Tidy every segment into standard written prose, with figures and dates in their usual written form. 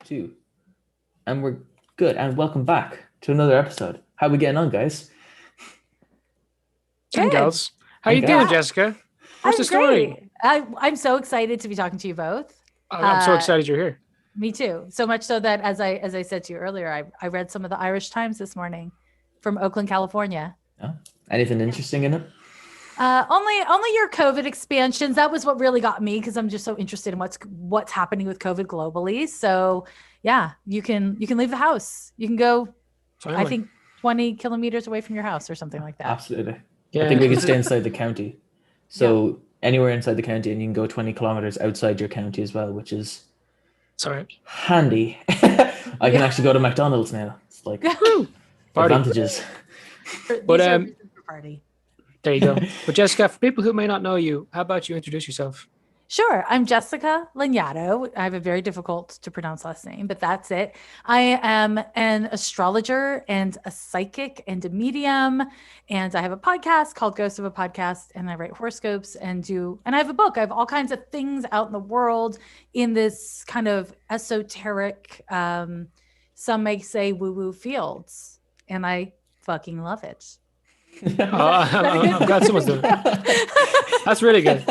Two. And we're good. And welcome back to another episode. How we getting on, guys? And Good. girls. How And you doing, girls. Jessica? What's the I'm story? great. I'm so excited to be talking to you both. I'm so excited you're here. Me too. So much so that as I said to you earlier, I read some of the Irish Times this morning from Oakland, California. Oh, anything interesting in it? Only your COVID expansions. That was what really got me because I'm just so interested in what's happening with COVID globally. So yeah, you can leave the house. You can go, Finally. I think 20 kilometers away from your house or something like that. Absolutely. Yeah. I think we can stay inside the county. So anywhere inside the county, and you can go 20 kilometers outside your county as well, which is Sorry. handy. I can actually go to McDonald's now. It's like Party. advantages. But, These are reasons for party. There you go. But Jessica, for people who may not know you, how about you introduce yourself? Sure. I'm Jessica Lanyadoo. I have a very difficult to pronounce last name, but that's it. I am an astrologer and a psychic and a medium. And I have a podcast called Ghost of a Podcast, and I write horoscopes and I have a book. I have all kinds of things out in the world in this kind of esoteric, some may say woo-woo fields. And I fucking love it. I'm glad someone's doing it. That's really good.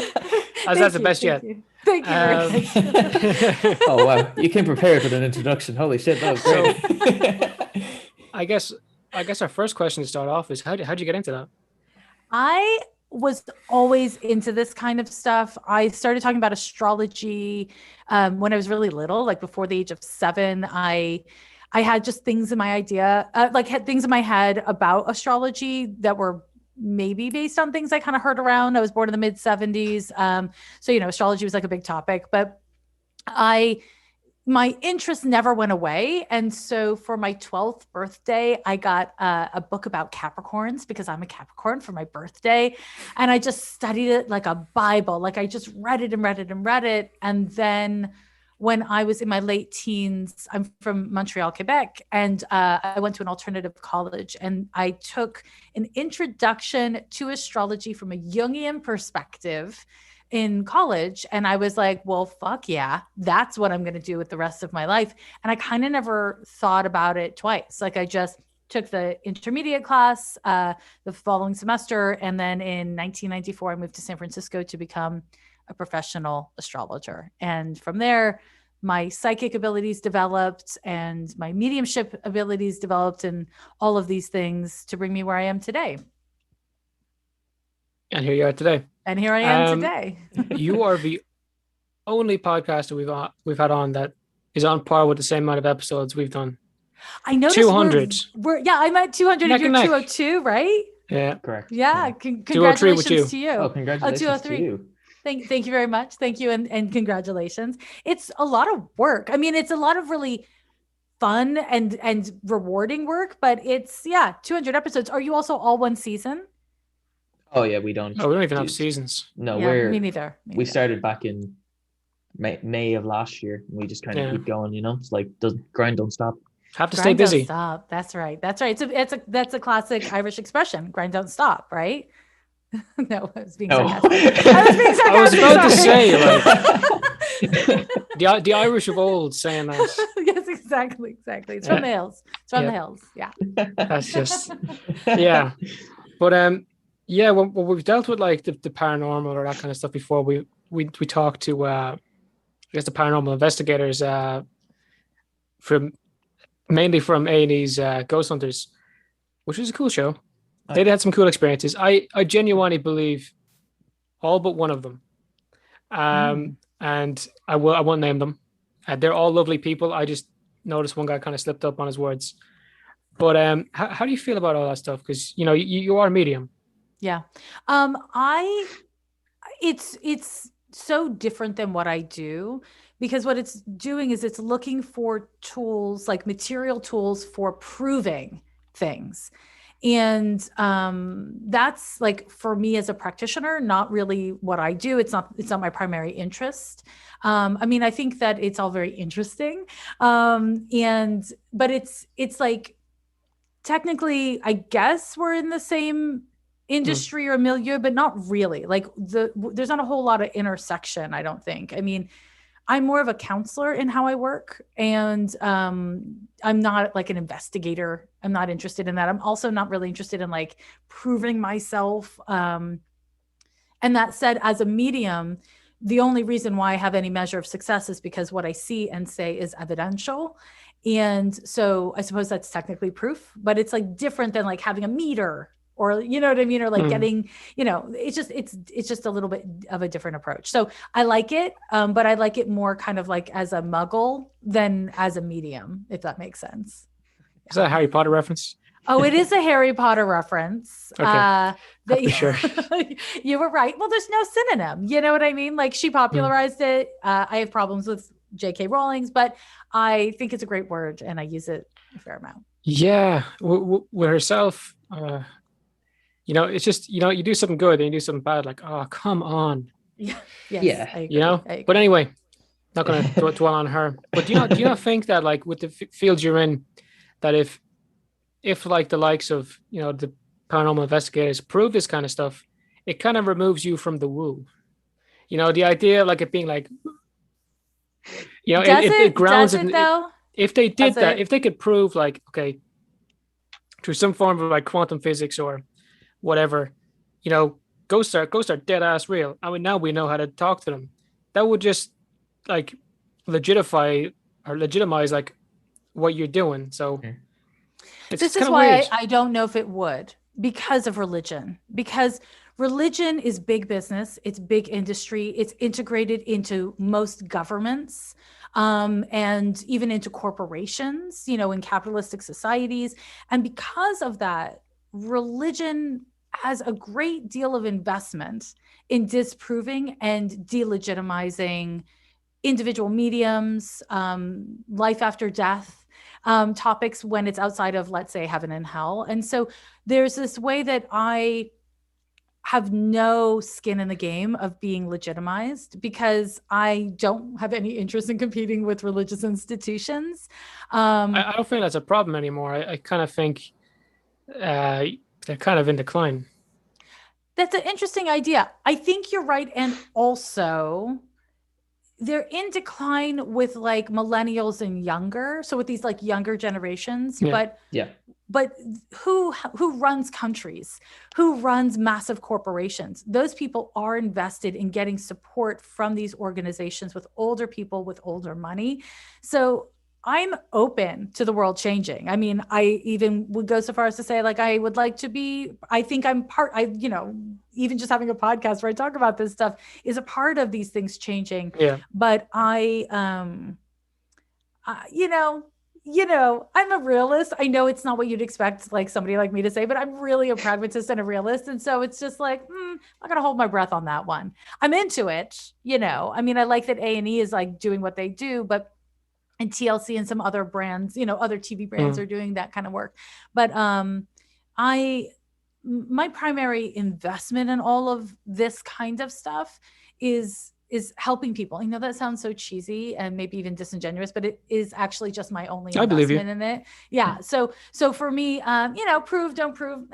That's the best yet. Thank you very much. Oh wow, you came prepared with an introduction. Holy shit, that was great. I guess our first question to start off is how'd you get into that? I was always into this kind of stuff. I started talking about astrology when I was really little, like before the age of 7. I had just things in my had things in my head about astrology that were maybe based on things I kind of heard around. I was born in the mid 70s. So, astrology was like a big topic, but my interest never went away. And so for my 12th birthday, I got a book about Capricorns because I'm a Capricorn for my birthday. And I just studied it like a Bible. Like I just read it and read it and read it. And then when I was in my late teens, I'm from Montreal, Quebec, and I went to an alternative college, and I took an introduction to astrology from a Jungian perspective in college. And I was like, well, fuck yeah, that's what I'm going to do with the rest of my life. And I kind of never thought about it twice. Like I just took the intermediate class the following semester. And then in 1994, I moved to San Francisco to become a professional astrologer. And from there, my psychic abilities developed and my mediumship abilities developed and all of these things to bring me where I am today. And here you are today. And here I am today. You are the only podcaster we've had on that is on par with the same amount of episodes we've done. I know 200. I'm at 200 and you're 202, right? Yeah. Correct. Yeah. Yeah. Congratulations to you. Oh, congratulations 203. to you. Thank you very much. Thank you. And congratulations. It's a lot of work. I mean, it's a lot of really fun and rewarding work, but it's 200 episodes. Are you also all one season? Oh yeah, we don't. Oh, we don't even have seasons. No, me neither. We started back in May of last year. And we just kind of keep going. It's like grind don't stop. Have to stay busy. Don't stop. That's right. That's a classic Irish expression. Grind don't stop. Right? No, I was being sarcastic. I was about to say, like, the Irish of old saying that. Yes, exactly. It's from the hills. It's from the hills. Yeah. That's just, yeah. But when we've dealt with like the paranormal or that kind of stuff before, we talked to I guess the paranormal investigators mainly from A&E's Ghost Hunters, which was a cool show. They had some cool experiences. I genuinely believe all but one of them. And I won't name them. They're all lovely people. I just noticed one guy kind of slipped up on his words. But how do you feel about all that stuff? Because you are a medium. Yeah. It's so different than what I do, because what it's doing is it's looking for tools, like material tools for proving things. And that's like, for me as a practitioner, not really what I do. It's not my primary interest. I mean, I think that it's all very interesting. But it's like, technically, I guess we're in the same industry or milieu, but not really. Like there's not a whole lot of intersection, I don't think. I mean, I'm more of a counselor in how I work, and I'm not like an investigator. I'm not interested in that. I'm also not really interested in like proving myself. And that said, as a medium, the only reason why I have any measure of success is because what I see and say is evidential. And so I suppose that's technically proof, but it's like different than like having a meter, or you know what I mean, or like getting, you know, it's just a little bit of a different approach. So I like it, but I like it more kind of like as a muggle than as a medium, if that makes sense. Is that a Harry Potter reference? Oh, it is a Harry Potter reference. Okay. Sure. You were right. Well, there's no synonym. You know what I mean? Like she popularized it. I have problems with J.K. Rowling's, but I think it's a great word and I use it a fair amount. Yeah. With herself, you know, it's just, you know, you do something good and you do something bad. Like, oh, come on. Yeah. Yes, yeah. You know, but anyway, not going to dwell on her. But do you not think that like with the fields you're in, that if like the likes of, you know, the paranormal investigators prove this kind of stuff, it kind of removes you from the woo. You know, the idea like it being like, you know, it grounds it though. If they did that, if they could prove like, okay, through some form of like quantum physics or whatever, you know, ghosts are dead ass real. I mean, now we know how to talk to them. That would just like legitimize like what you're doing. So this is why I don't know if it would, because of religion, because religion is big business. It's big industry. It's integrated into most governments, and even into corporations, you know, in capitalistic societies. And because of that, religion has a great deal of investment in disproving and delegitimizing individual mediums, life after death, topics when it's outside of, let's say, heaven and hell. And so there's this way that I have no skin in the game of being legitimized because I don't have any interest in competing with religious institutions. I don't think that's a problem anymore. I kind of think they're kind of in decline. That's an interesting idea. I think you're right. And also they're in decline with like millennials and younger. So with these like younger generations, but who runs countries, who runs massive corporations? Those people are invested in getting support from these organizations with older people with older money. So I'm open to the world changing. I mean, I even would go so far as to say, like, I would like to be, I think I'm you know, even just having a podcast where I talk about this stuff is a part of these things changing. Yeah. But you know, I'm a realist. I know it's not what you'd expect like somebody like me to say, but I'm really a pragmatist and a realist. And so it's just like, I'm going to hold my breath on that one. I'm into it. You know, I mean, I like that A&E is like doing what they do, but and TLC and some other brands, you know, other TV brands are doing that kind of work. But my primary investment in all of this kind of stuff is helping people. I know that sounds so cheesy and maybe even disingenuous, but it is actually just my only investment in it. Yeah. So for me, you know, prove, don't prove,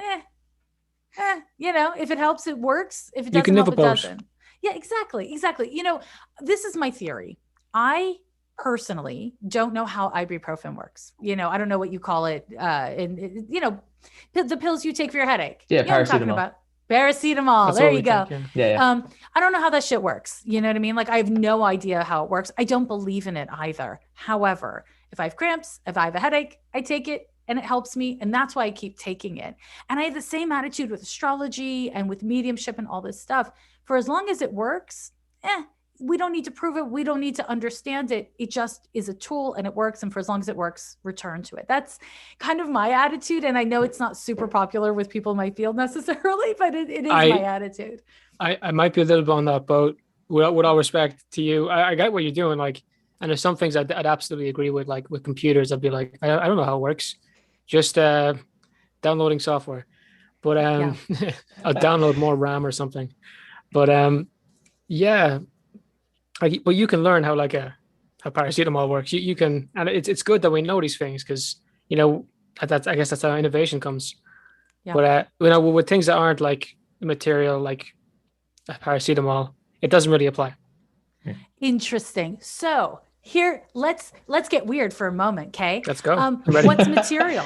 you know, if it helps, it works. If it doesn't help, it doesn't. Yeah, exactly. You know, this is my theory. I personally don't know how ibuprofen works. You know, I don't know what you call it. And you know, the pills you take for your headache. Yeah, you know paracetamol. Paracetamol. That's there you go. Yeah. I don't know how that shit works. You know what I mean? Like I have no idea how it works. I don't believe in it either. However, if I have cramps, if I have a headache, I take it and it helps me. And that's why I keep taking it. And I have the same attitude with astrology and with mediumship and all this stuff. For as long as it works, we don't need to prove it. We don't need to understand it. It just is a tool and it works. And for as long as it works, return to it. That's kind of my attitude. And I know it's not super popular with people in my field necessarily, but it is my attitude. I might be a little bit on that boat with all respect to you. I get what you're doing. Like, and there's some things I'd absolutely agree with, like with computers. I'd be like, I don't know how it works. Just downloading software, but I'll download more RAM or something. But yeah. But you can learn how how paracetamol works. You can, and it's good that we know these things because you know I guess that's how innovation comes. Yeah. But you know, with things that aren't like material like paracetamol, it doesn't really apply. Interesting. So here, let's get weird for a moment, okay? Let's go. I'm ready. What's material?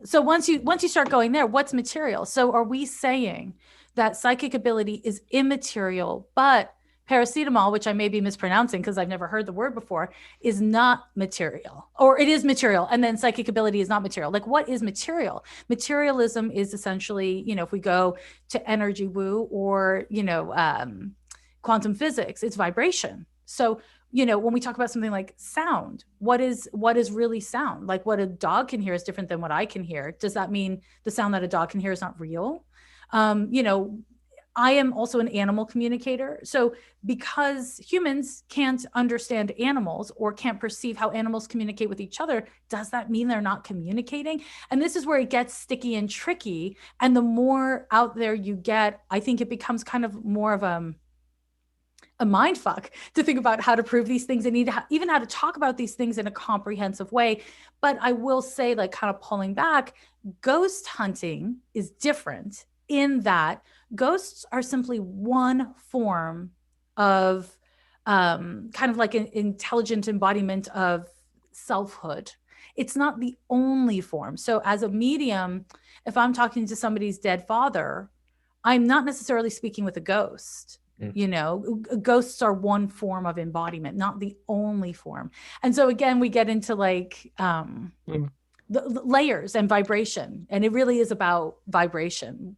So once you start going there, what's material? So are we saying that psychic ability is immaterial, but paracetamol, which I may be mispronouncing because I've never heard the word before, is not material, or it is material, and then psychic ability is not material? Like, what is material? Materialism is essentially, if we go to energy woo or, quantum physics, it's vibration. So, when we talk about something like sound, what is really sound? Like, what a dog can hear is different than what I can hear. Does that mean the sound that a dog can hear is not real? I am also an animal communicator. So because humans can't understand animals or can't perceive how animals communicate with each other, does that mean they're not communicating? And this is where it gets sticky and tricky. And the more out there you get, I think it becomes kind of more of a mind fuck to think about how to prove these things and even how to talk about these things in a comprehensive way. But I will say, like, kind of pulling back, ghost hunting is different in that ghosts are simply one form of kind of like an intelligent embodiment of selfhood. It's not the only form. So as a medium, if I'm talking to somebody's dead father, I'm not necessarily speaking with a ghost. Ghosts are one form of embodiment, not the only form. And so again, we get into like the layers and vibration, and it really is about vibration,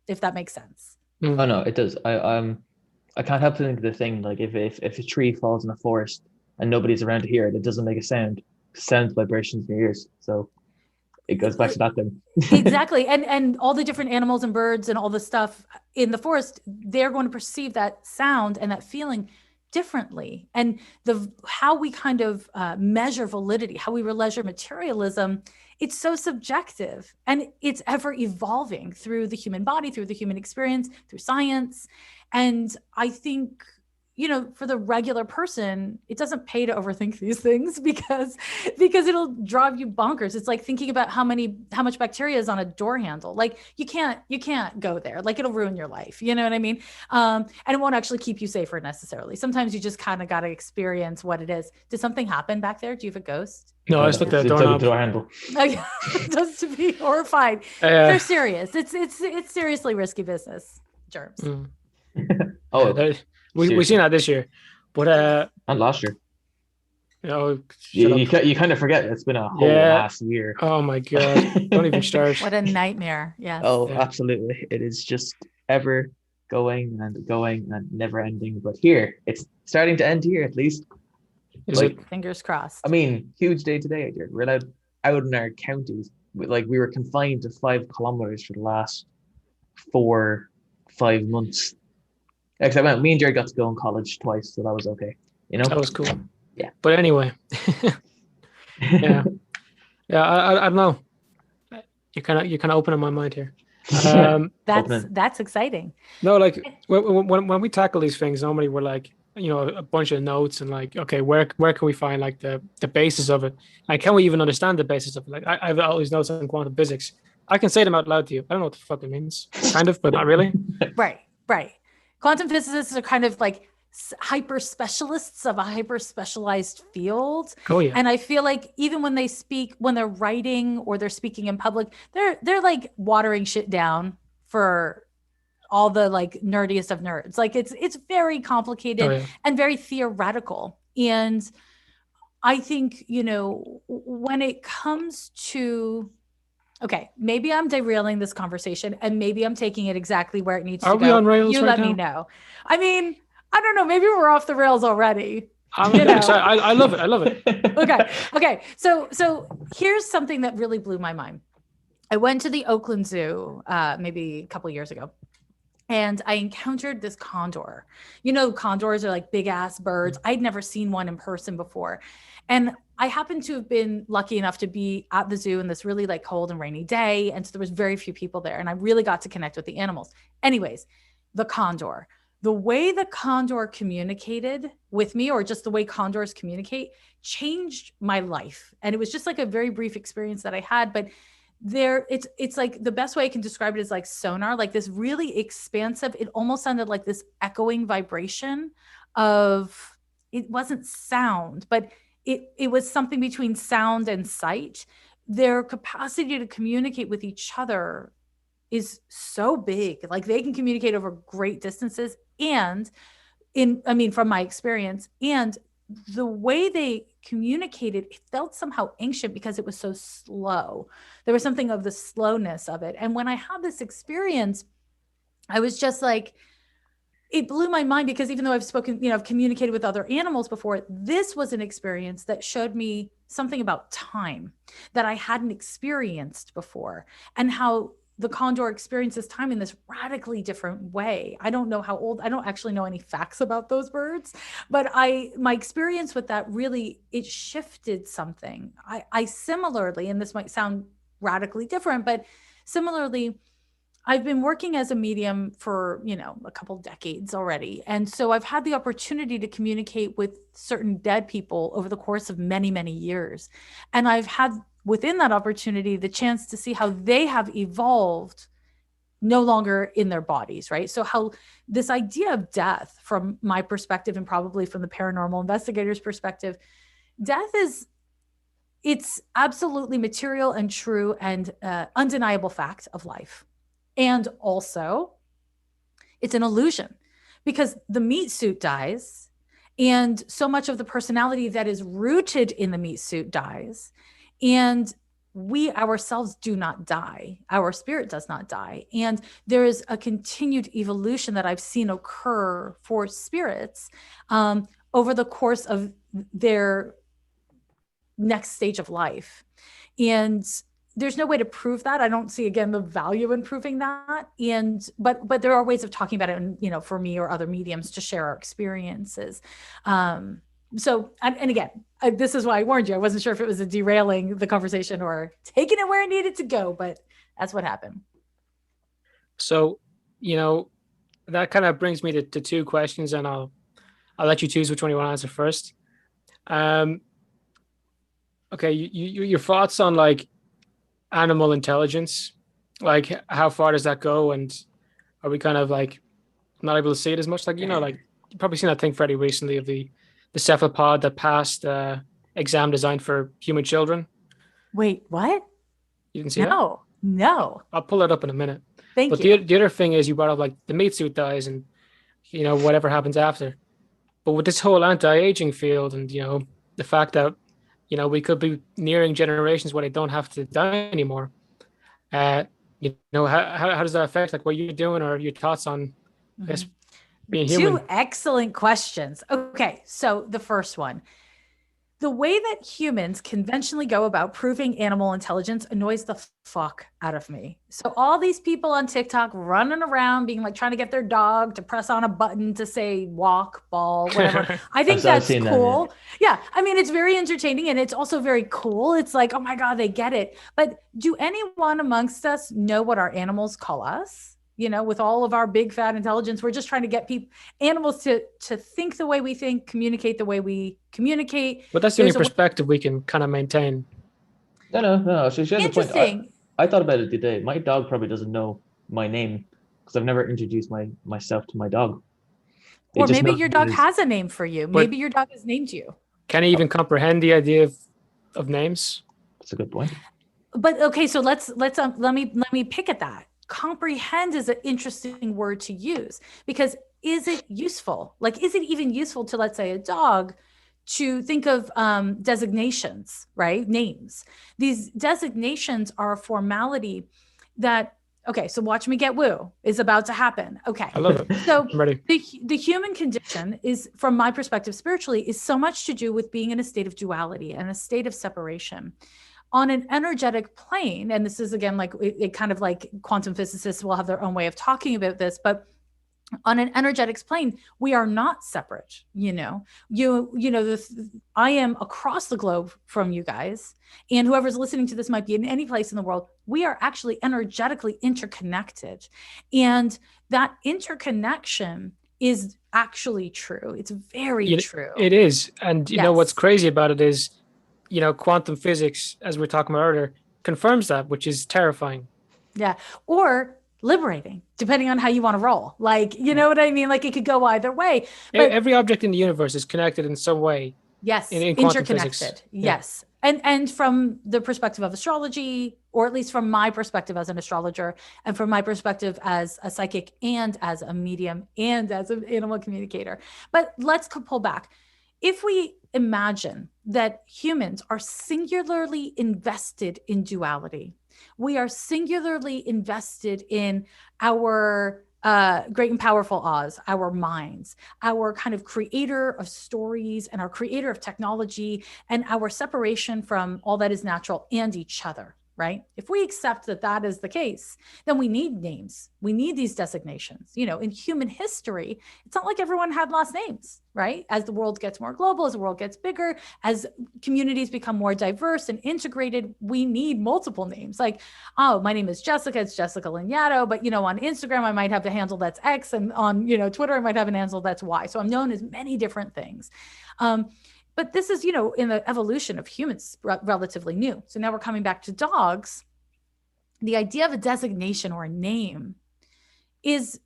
if that makes sense. Oh no, it does. I can't help to think of the thing, like if a tree falls in a forest and nobody's around to hear it, it doesn't make a sound. Sound vibrations in your ears. So it goes back to that thing. Exactly. And all the different animals and birds and all the stuff in the forest, they're going to perceive that sound and that feeling differently. And how we kind of measure validity, how we measure materialism, it's so subjective, and it's ever evolving through the human body, through the human experience, through science. And I think, for the regular person, it doesn't pay to overthink these things because it'll drive you bonkers. It's like thinking about how much bacteria is on a door handle. Like you can't go there. Like it'll ruin your life. You know what I mean? And it won't actually keep you safer necessarily. Sometimes you just kind of got to experience what it is. Did something happen back there? Do you have a ghost? No, I just looked at the doorknob. Door handle. Just to be horrified. They're serious. It's seriously risky business. Germs. We've seen that this year, but and last year. You kind of forget it's been a whole last year. Oh my god! Don't even start. What a nightmare! Yes. Oh, absolutely! It is just ever going and never ending. But here, it's starting to end here at least. Fingers crossed. I mean, huge day today. We're out in our counties. We were confined to 5 kilometers for the last 4-5 months. Except me and Jared got to go in college twice, so that was okay. That was cool. Yeah. But anyway, yeah. I don't know. You kind of opening my mind here. That's exciting. No, like when we tackle these things, normally we're like, a bunch of notes and like, okay, where can we find like the basis of it, and can we even understand the basis of it? Like I have all these notes on quantum physics. I can say them out loud to you. I don't know what the fuck it means, kind of, but not really. Right. Quantum physicists are kind of like hyper specialists of a hyper specialized field. Oh yeah. And I feel like even when they're writing or they're speaking in public, they're like watering shit down for all the like nerdiest of nerds. Like it's very complicated and very theoretical. And I think, when it comes to, okay, maybe I'm derailing this conversation and maybe I'm taking it exactly where it needs to go. Are we on rails? You right let now? me know. I mean, I don't know. Maybe we're off the rails already. I love it. Okay. So here's something that really blew my mind. I went to the Oakland Zoo maybe a couple of years ago, and I encountered this condor. Condors are like big ass birds. I'd never seen one in person before. And I happened to have been lucky enough to be at the zoo in this really like cold and rainy day. And so there was very few people there, and I really got to connect with the animals. Anyways, the condor. The way the condor communicated with me, or just the way condors communicate, changed my life. And it was just like a very brief experience that I had, but it's like the best way I can describe it is like sonar, like this really expansive, it almost sounded like this echoing vibration of it wasn't sound, but it was something between sound and sight. Their capacity to communicate with each other is so big. Like they can communicate over great distances. And from my experience, and the way they communicated, it felt somehow ancient because it was so slow. There was something of the slowness of it. And when I had this experience, I was just like, it blew my mind, because even though I've communicated with other animals before, this was an experience that showed me something about time that I hadn't experienced before, and how the condor experiences time in this radically different way. I don't know how old, I don't actually know any facts about those birds, but my experience with that really, it shifted something. I similarly, and this might sound radically different, but similarly, I've been working as a medium for, a couple decades already. And so I've had the opportunity to communicate with certain dead people over the course of many, many years. And I've had within that opportunity the chance to see how they have evolved no longer in their bodies, right? So how this idea of death, from my perspective and probably from the paranormal investigator's perspective, death it's absolutely material and true and undeniable fact of life. And also, it's an illusion, because the meat suit dies, and so much of the personality that is rooted in the meat suit dies. And we ourselves do not die. Our spirit does not die. And there is a continued evolution that I've seen occur for spirits over the course of their next stage of life. And there's no way to prove that. I don't see, again, the value in proving that. But there are ways of talking about it, and, for me or other mediums to share our experiences. So, and again, this is why I warned you. I wasn't sure if it was a derailing the conversation or taking it where it needed to go, but that's what happened. So, that kind of brings me to two questions, and I'll let you choose which one you want to answer first. Okay, your thoughts on like animal intelligence, like how far does that go, and are we kind of like not able to see it as much? Like, like you've probably seen that thing fairly recently of the cephalopod that passed exam designed for human children. Wait, what? You didn't see that? No. I'll pull it up in a minute. Thank you. But the other thing is, you brought up like the meat suit dies and whatever happens after. But with this whole anti-aging field, and the fact that we could be nearing generations where they don't have to die anymore. How does that affect like what you're doing, or your thoughts on this being human? Two excellent questions. Okay, so the first one. The way that humans conventionally go about proving animal intelligence annoys the fuck out of me. So all these people on TikTok running around being like trying to get their dog to press on a button to say walk, ball, whatever. I think that's cool. That, yeah. I mean, it's very entertaining, and it's also very cool. It's like, oh my God, they get it. But do anyone amongst us know what our animals call us? With all of our big fat intelligence, we're just trying to get animals to think the way we think, communicate the way we communicate. But that's the only perspective we can kind of maintain. No. So she has Interesting. a point. I thought about it today. My dog probably doesn't know my name, because I've never introduced myself to my dog. Or maybe your dog has a name for you. Maybe your dog has named you. Can he even comprehend the idea of names? That's a good point. But okay, so let me pick at that. Comprehend is an interesting word to use, because is it useful? Like, is it even useful to, let's say, a dog to think of designations, right? Names. These designations are a formality that, okay, so watch me get woo is about to happen. Okay. I love it. So I'm ready. The human condition is, from my perspective, spiritually, is so much to do with being in a state of duality and a state of separation. On an energetic plane, and this is again like it kind of like quantum physicists will have their own way of talking about this, but on an energetics plane, we are not separate. I am across the globe from you guys, and whoever's listening to this might be in any place in the world. We are actually energetically interconnected, and that interconnection is actually true. It's very true. It is, and you know what's crazy about it is, quantum physics, as we were talking about earlier, confirms that, which is terrifying. Yeah. Or liberating, depending on how you want to roll. Like, you know what I mean? Like it could go either way. But every object in the universe is connected in some way. yes, in quantum interconnected. physics. Yes. And from the perspective of astrology, or at least from my perspective as an astrologer, and from my perspective as a psychic and as a medium and as an animal communicator. But let's pull back. If we imagine that humans are singularly invested in duality, we are singularly invested in our great and powerful Oz, our minds, our kind of creator of stories and our creator of technology, and our separation from all that is natural and each other, right? If we accept that that is the case, then we need names. We need these designations. You know, in human history, it's not like everyone had last names, right? As the world gets more global, as the world gets bigger, as communities become more diverse and integrated, we need multiple names. Like, oh, my name is Jessica, it's Jessica Lanyadoo, but, you know, on Instagram, I might have the handle that's X, and on, you know, Twitter, I might have an handle that's Y. So I'm known as many different things. But this is, you know, in the evolution of humans, relatively new. So now we're coming back to dogs. The idea of a designation or a name is,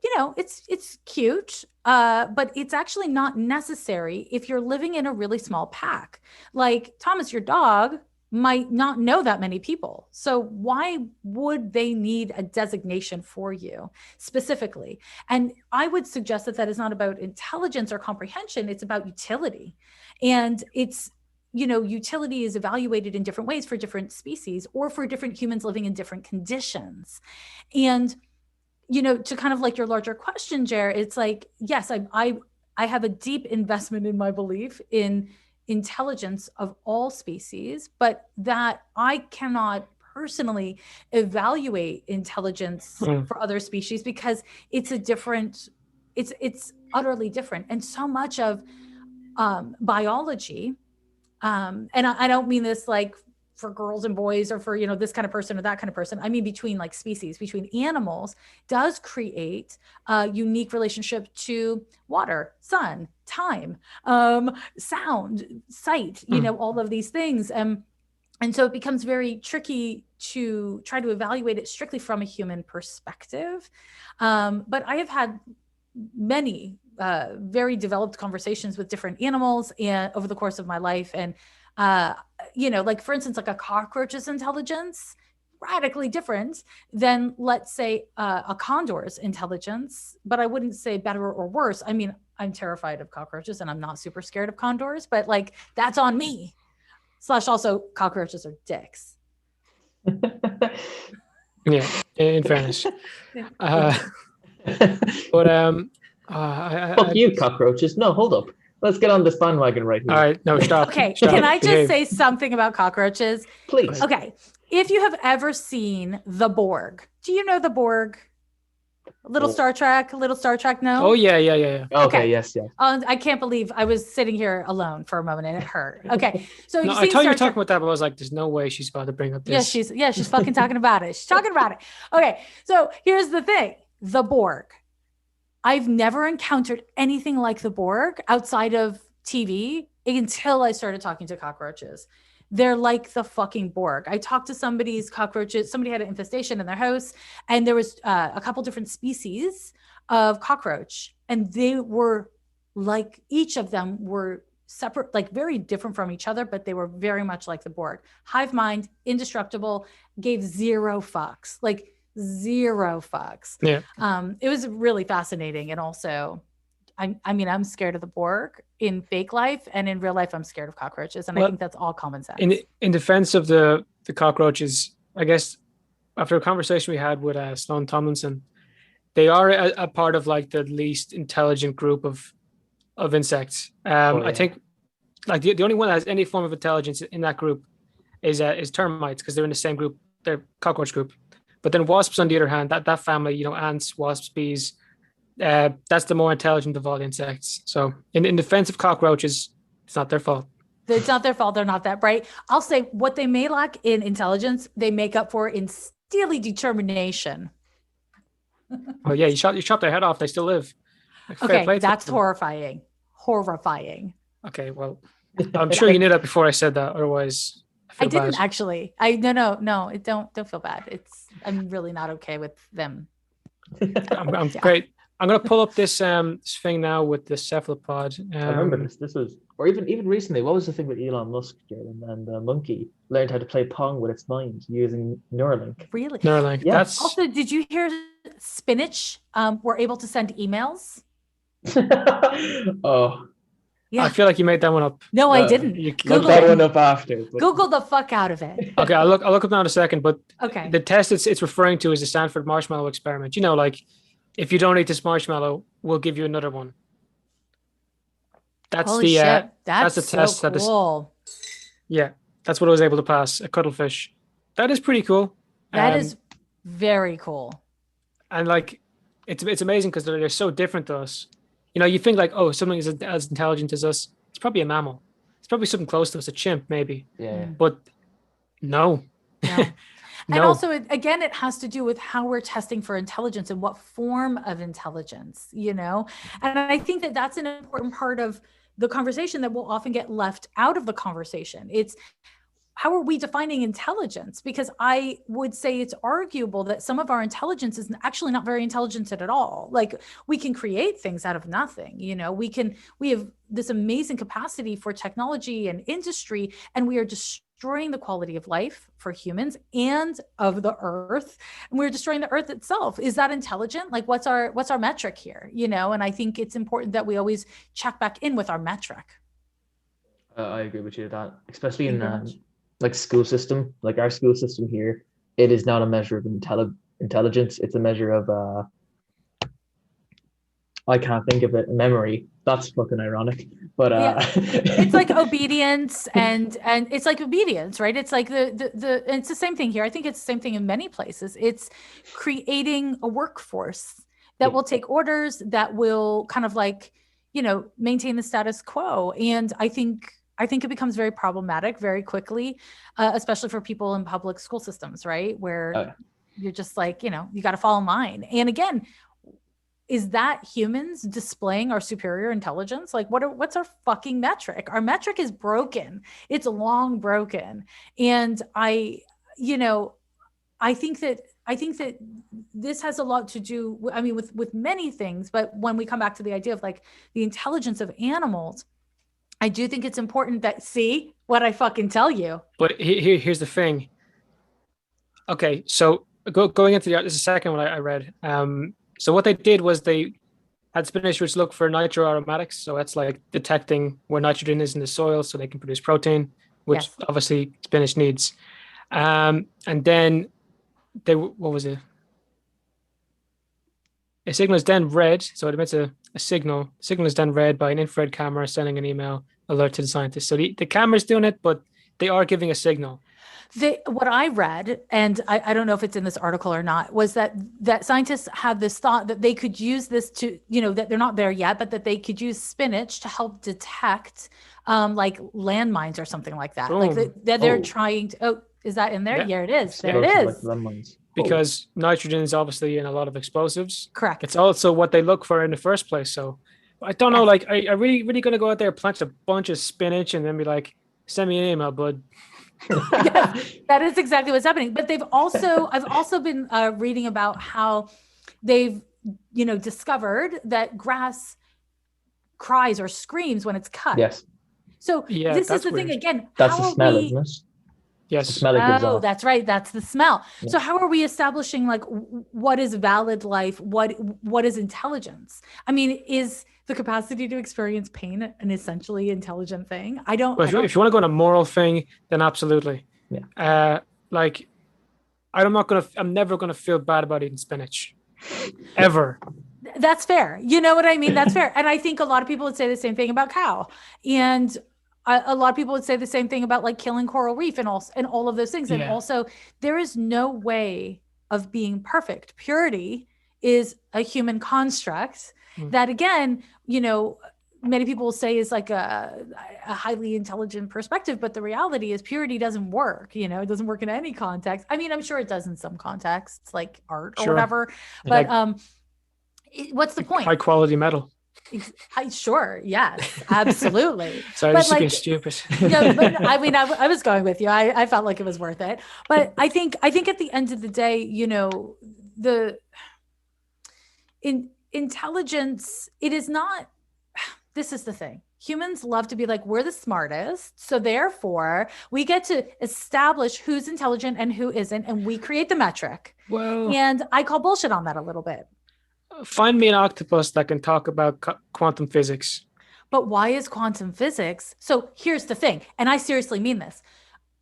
you know, it's cute, but it's actually not necessary if you're living in a really small pack. Like Thomas, your dog might not know that many people. So why would they need a designation for you specifically? And I would suggest that that is not about intelligence or comprehension. It's about utility. And it's, you know, utility is evaluated in different ways for different species or for different humans living in different conditions. And, you know, to kind of like your larger question, Jer, it's like, yes, I have a deep investment in my belief in intelligence of all species, but that I cannot personally evaluate intelligence for other species because it's a different, it's utterly different. And so much of biology, and I don't mean this like for girls and boys or for, you know, this kind of person or that kind of person. I mean, between like species, between animals, does create a unique relationship to water, sun, time, sound, sight, you know, all of these things. And so it becomes very tricky to try to evaluate it strictly from a human perspective. But I have had many very developed conversations with different animals and over the course of my life. And you know, like for instance, like a cockroach's intelligence, radically different than, let's say, a condor's intelligence, but I wouldn't say better or worse. I mean, I'm terrified of cockroaches and I'm not super scared of condors, but like that's on me. / also cockroaches are dicks. Yeah, in fairness. But fuck you, cockroaches. No, hold up. Let's get on this bandwagon right here. All right, no, stop. Okay, stop. can I just say something about cockroaches? Please. Okay, if you have ever seen The Borg, do you know The Borg? Little Star Trek, no? Oh, yeah. Okay, yes. I can't believe I was sitting here alone for a moment and it hurt. Okay, so No, I thought you were talking about that, but I was like, there's no way she's about to bring up this. She's fucking talking about it. She's talking about it. Okay, so here's the thing. The Borg. I've never encountered anything like the Borg outside of TV until I started talking to cockroaches. They're like the fucking Borg. I talked to somebody's cockroaches. Somebody had an infestation in their house, and there was a couple different species of cockroach, and they were like, each of them were separate, like very different from each other, but they were very much like the Borg. Hive mind, indestructible, gave zero fucks. Like, zero fucks. Yeah. It was really fascinating. And also, I mean, I'm scared of the Borg in fake life, and in real life, I'm scared of cockroaches. And I think that's all common sense. In defense of the cockroaches, I guess after a conversation we had with Sloan Tomlinson, they are a part of like the least intelligent group of insects. I think like the only one that has any form of intelligence in that group is termites, because they're in the same group, they're cockroach group. But then wasps, on the other hand, that family, you know, ants, wasps, bees, that's the more intelligent of all the insects. So in defense of cockroaches, it's not their fault. It's not their fault. They're not that bright. I'll say what they may lack in intelligence, they make up for in steely determination. Oh yeah, you chop their head off, they still live. Like, okay, that's horrifying. Horrifying. Okay, well, I'm sure you knew that before I said that. Otherwise, I feel didn't bad. actually. No. Don't feel bad. I'm really not okay with them. I'm Yeah. great. I'm gonna pull up this thing now with the cephalopod. I remember this. This was, or even recently, what was the thing with Elon Musk, Jordan, and the monkey learned how to play Pong with its mind using Neuralink. Really? Neuralink. Yeah. That's Also, did you hear spinach were able to send emails? Oh, Yeah. I feel like you made that one up. No, I didn't. You look Google that it. one up after. But Google the fuck out of it. Okay, I'll look up now in a second. But Okay. the test it's referring to is the Stanford marshmallow experiment. You know, like if you don't eat this marshmallow, we'll give you another one. That's Holy the shit. That's the so test that is. cool. Yeah, that's what I was able to pass. A cuttlefish. That is pretty cool. That is very cool. And like it's amazing because they're so different to us. You know, you think like, oh, something is as intelligent as us. It's probably a mammal. It's probably something close to us, a chimp maybe. yeah. But no. No. And No. also, again, it has to do with how we're testing for intelligence and what form of intelligence, you know? And I think that that's an important part of the conversation that will often get left out of the conversation. It's how are we defining intelligence? Because I would say it's arguable that some of our intelligence is actually not very intelligent at all. Like we can create things out of nothing, you know, we have this amazing capacity for technology and industry, and we are destroying the quality of life for humans and of the earth. And we're destroying the earth itself. Is that intelligent? Like what's our metric here? You know, and I think it's important that we always check back in with our metric. I agree with you that, especially in Thank you very much. like school system, like our school system here, it is not a measure of intelligence. It's a measure of I can't think of it, memory. That's fucking ironic. But it's like obedience and it's like obedience, right? It's like it's the same thing here. I think it's the same thing in many places. It's creating a workforce that will take orders, that will kind of like, you know, maintain the status quo. And I think it becomes very problematic very quickly, especially for people in public school systems, right? Where you're just like, you know, you got to fall in line. And again, is that humans displaying our superior intelligence? Like what's our fucking metric? Our metric is broken. It's long broken. And I think that this has a lot to do, I mean, with many things, but when we come back to the idea of like the intelligence of animals, I do think it's important that, see what I fucking tell you. But here's the thing. Okay, so going into this is the second one I read. So what they did was they had spinach which look for nitroaromatics. So that's like detecting where nitrogen is in the soil so they can produce protein, which obviously spinach needs. And then what was it? A signal is then read. So it emits a signal. The signal is then read by an infrared camera sending an email alert to the scientist. So the camera's doing it, but they are giving a signal. What I read, and I don't know if it's in this article or not, was that scientists had this thought that they could use this to, you know, that they're not there yet, but that they could use spinach to help detect like landmines or something like that. Boom. Like that they're trying to, oh, is that in there? Yeah, it is. There it is. Like because nitrogen is obviously in a lot of explosives. Correct. It's also what they look for in the first place. So I don't know, like, I really going to go out there, plant a bunch of spinach and then be like, send me an email, bud. Yes, that is exactly what's happening. But I've also been reading about how they've, you know, discovered that grass cries or screams when it's cut. Yes. So this is the weird. thing again. That's the smell, isn't it? Yes. The smell it gives off. That's right. That's the smell. Yeah. So how are we establishing like what is valid life? What is intelligence? I mean, is the capacity to experience pain an essentially intelligent thing? If you want to go on a moral thing, then absolutely. Yeah. Like I'm never gonna feel bad about eating spinach. Ever. That's fair. You know what I mean? That's fair. And I think a lot of people would say the same thing about cow. And a lot of people would say the same thing about like killing coral reef and all of those things. And also there is no way of being perfect. Purity is a human construct that, again, you know, many people will say is like a highly intelligent perspective, but the reality is purity doesn't work. You know, it doesn't work in any context. I mean, I'm sure it does in some contexts, like art or whatever, but what's the point? High quality metal. Sure, yes, absolutely. Sorry, But this is being like, stupid. no, but I mean, I was going with you. I felt like it was worth it. But I think at the end of the day, you know, the intelligence, it is not, this is the thing. Humans love to be like, we're the smartest. So therefore, we get to establish who's intelligent and who isn't, and we create the metric. Well, And I call bullshit on that a little bit. find me an octopus that can talk about quantum physics. But why is quantum physics? So here's the thing, and I seriously mean this.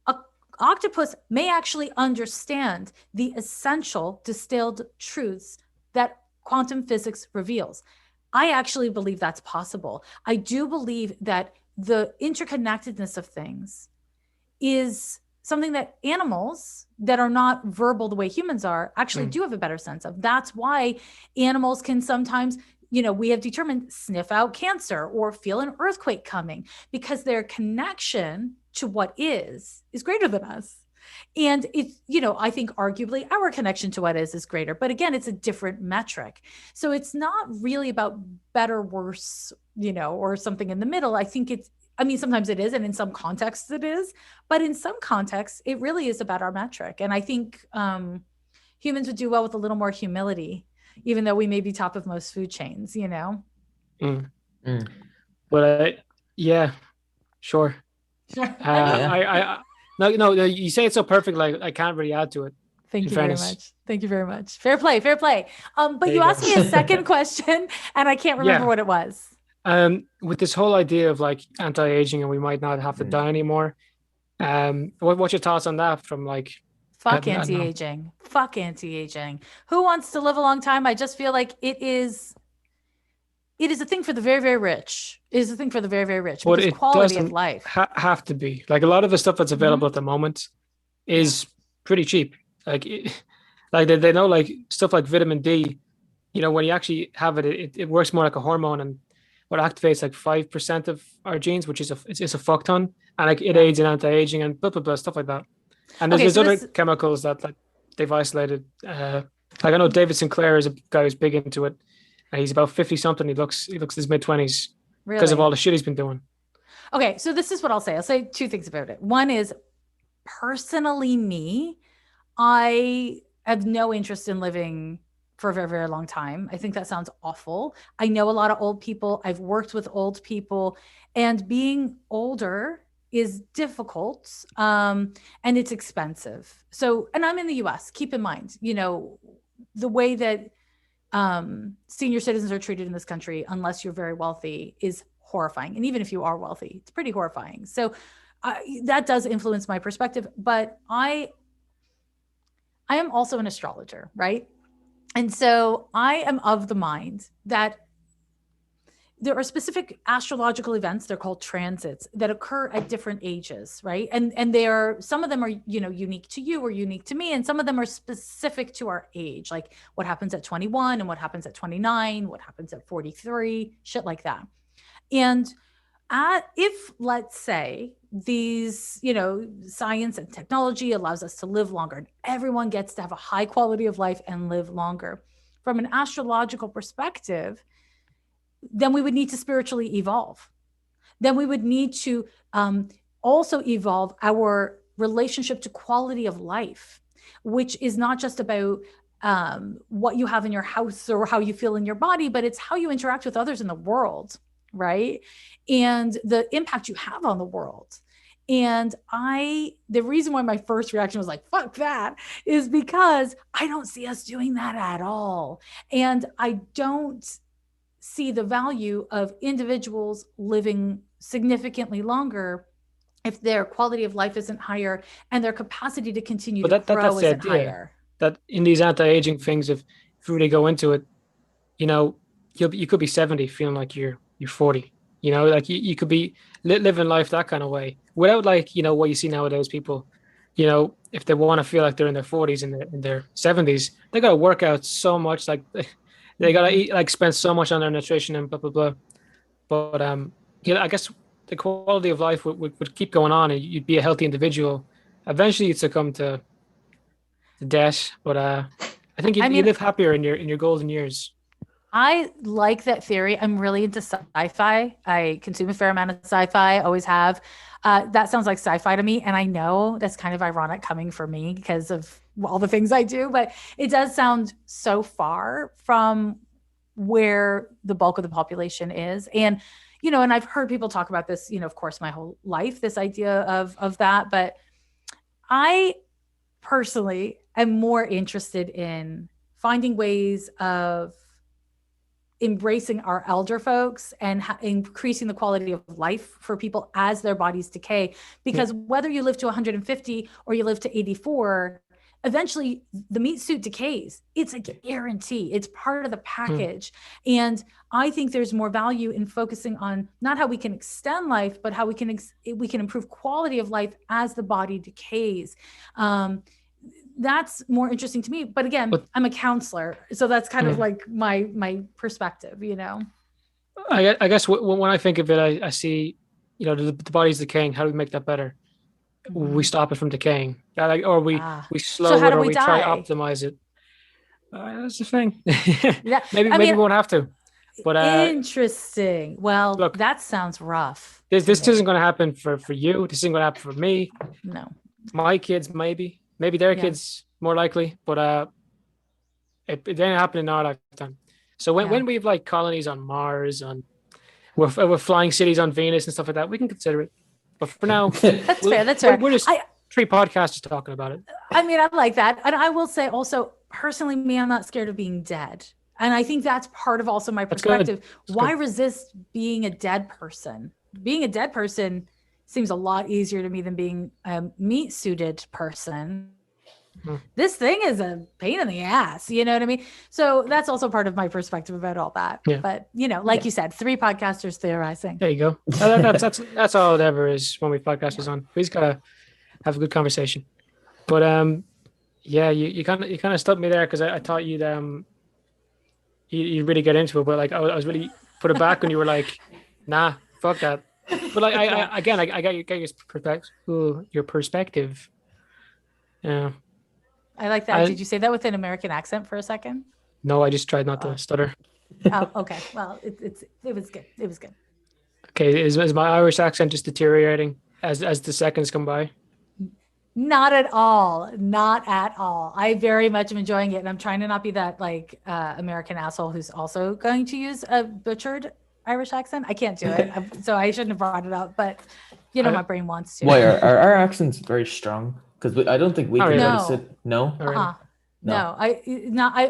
An octopus may actually understand the essential distilled truths that quantum physics reveals. I actually believe that's possible. I do believe that the interconnectedness of things is something that animals that are not verbal the way humans are actually do have a better sense of. That's why animals can sometimes, you know, we have determined sniff out cancer or feel an earthquake coming because their connection to what is greater than us. And it's, you know, I think arguably our connection to what is greater, but again, it's a different metric. So it's not really about better, worse, you know, or something in the middle. I think it's, I mean, sometimes it is, and in some contexts it is, but in some contexts, it really is about our metric. And I think humans would do well with a little more humility, even though we may be top of most food chains, you know? But yeah, sure. No, you say it so perfect, like I can't really add to it. Thank you very much. Thank you very much. Fair play, fair play. But you asked me a second question and I can't remember what it was. With this whole idea of like anti-aging and we might not have to die anymore. What's your thoughts on that from like fuck anti-aging? Fuck anti-aging. Who wants to live a long time? I just feel like it is a thing for the very, very rich. It is a thing for the very, very rich. But it quality of life have to be. Like a lot of the stuff that's available at the moment is pretty cheap. Like, like they know like stuff like vitamin D. You know, when you actually have it works more like a hormone, and what activates like 5% of our genes, which is a fuck ton, and like it aids in anti-aging and blah blah blah stuff like that. And there's other chemicals that like they've isolated. Like I know David Sinclair is a guy who's big into it. He's about 50 something. He looks his mid-20s because of all the shit he's been doing. Okay, so this is what I'll say. I'll say two things about it. One is personally me, I have no interest in living for a very, very long time. I think that sounds awful. I know a lot of old people. I've worked with old people, and being older is difficult and it's expensive. So, and I'm in the US, keep in mind, you know, the way that senior citizens are treated in this country, unless you're very wealthy, is horrifying. And even if you are wealthy, it's pretty horrifying. So that does influence my perspective, but I am also an astrologer, right? And so I am of the mind that there are specific astrological events, they're called transits, that occur at different ages, right? And some of them are, you know, unique to you or unique to me, and some of them are specific to our age, like what happens at 21 and what happens at 29, what happens at 43, shit like that. And if, let's say, these, you know, science and technology allows us to live longer, and everyone gets to have a high quality of life and live longer, from an astrological perspective, then we would need to spiritually evolve. Then we would need to also evolve our relationship to quality of life, which is not just about what you have in your house or how you feel in your body, but it's how you interact with others in the world, right? And the impact you have on the world. And the reason why my first reaction was like, fuck that, is because I don't see us doing that at all. And I don't see the value of individuals living significantly longer if their quality of life isn't higher and their capacity to continue to grow isn't higher. That in these anti-aging things, if you really go into it, you know, you could be 70 feeling like you're 40. You know, like you could be living life that kind of way without, like, you know, what you see nowadays. People, you know, if they want to feel like they're in their 40s and in their 70s, they got to work out so much, like they got to eat, like spend so much on their nutrition and blah blah blah. But you know, I guess the quality of life would keep going on, and you'd be a healthy individual. Eventually, you'd succumb to death, but I think you live happier in your golden years. I like that theory. I'm really into sci-fi. I consume a fair amount of sci-fi, always have. That sounds like sci-fi to me. And I know that's kind of ironic coming from me because of all the things I do, but it does sound so far from where the bulk of the population is. And, and I've heard people talk about this, of course, my whole life, this idea of that. But I personally am more interested in finding ways of embracing our elder folks and increasing the quality of life for people as their bodies decay. Because whether you live to 150 or you live to 84, eventually the meat suit decays. It's a guarantee. It's part of the package. And I think there's more value in focusing on not how we can extend life, but how we can improve quality of life as the body decays. That's more interesting to me. But again, I'm a counselor, so that's kind of like my perspective, I guess when I think of it, I see, the body's decaying. How do we make that better? We stop it from decaying, or we slow it, or we try to optimize it. That's the thing. maybe we won't have to. But interesting. Well, look, that sounds rough. This isn't going to happen for you. This isn't going to happen for me. No. My kids, maybe their kids, more likely. But it didn't happen in our lifetime. So when we have like colonies on Mars, we're flying cities on Venus and stuff like that, we can consider it. But for now, that's fair. That's fair. We're just 3 podcasters talking about it. I mean, I like that. And I will say also, personally, me, I'm not scared of being dead. And I think that's part of also my perspective. Why resist being a dead person? Being a dead person seems a lot easier to me than being a meat-suited person. This thing is a pain in the ass, you know what I mean? So that's also part of my perspective about all that. Yeah. But, like you said, 3 podcasters theorizing. There you go. That's all it ever is when we podcasters on. We just gotta have a good conversation. But you kind of stopped me there because I thought you'd really get into it, but like I was really put it back when you were like, nah, fuck that. But like I got your perspective. Yeah. I like that. Did you say that with an American accent for a second? No, I just tried not to stutter. Oh, okay. Well, it was good. It was good. Okay, is my Irish accent just deteriorating as the seconds come by? Not at all. Not at all. I very much am enjoying it, and I'm trying to not be that like American asshole who's also going to use a butchered Irish accent. I can't do it, so I shouldn't have brought it up. But my brain wants to. Why are our accents very strong? Because I don't think we can notice it. No. No. I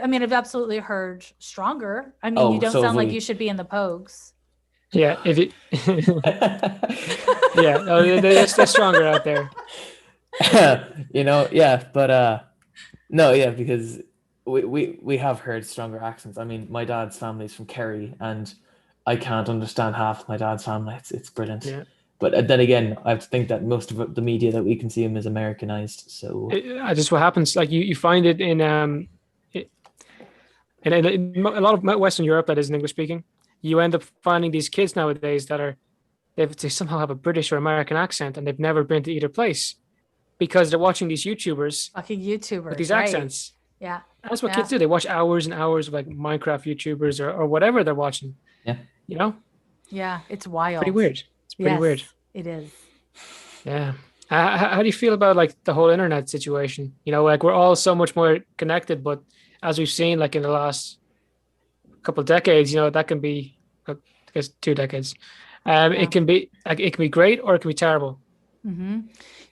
mean, I've absolutely heard stronger. I mean, you don't sound like you should be in the Pogues. Yeah. If it. Yeah. They're stronger out there. Because we have heard stronger accents. I mean, my dad's family's from Kerry, and I can't understand half my dad's family. It's brilliant. Yeah. But then again, I have to think that most of the media that we consume is Americanized. So just what happens, like you find it in a lot of Western Europe that isn't English speaking. You end up finding these kids nowadays that they somehow have a British or American accent, and they've never been to either place because they're watching these YouTubers with these accents. Yeah, that's what kids do. They watch hours and hours of like Minecraft YouTubers or whatever they're watching. Yeah, Yeah, it's wild. Pretty weird. Pretty weird. It is. Yeah. How do you feel about like the whole internet situation? Like we're all so much more connected, but as we've seen, like in the last couple of decades, that can be, I guess 2 decades. It can be great or it can be terrible. Mm-hmm.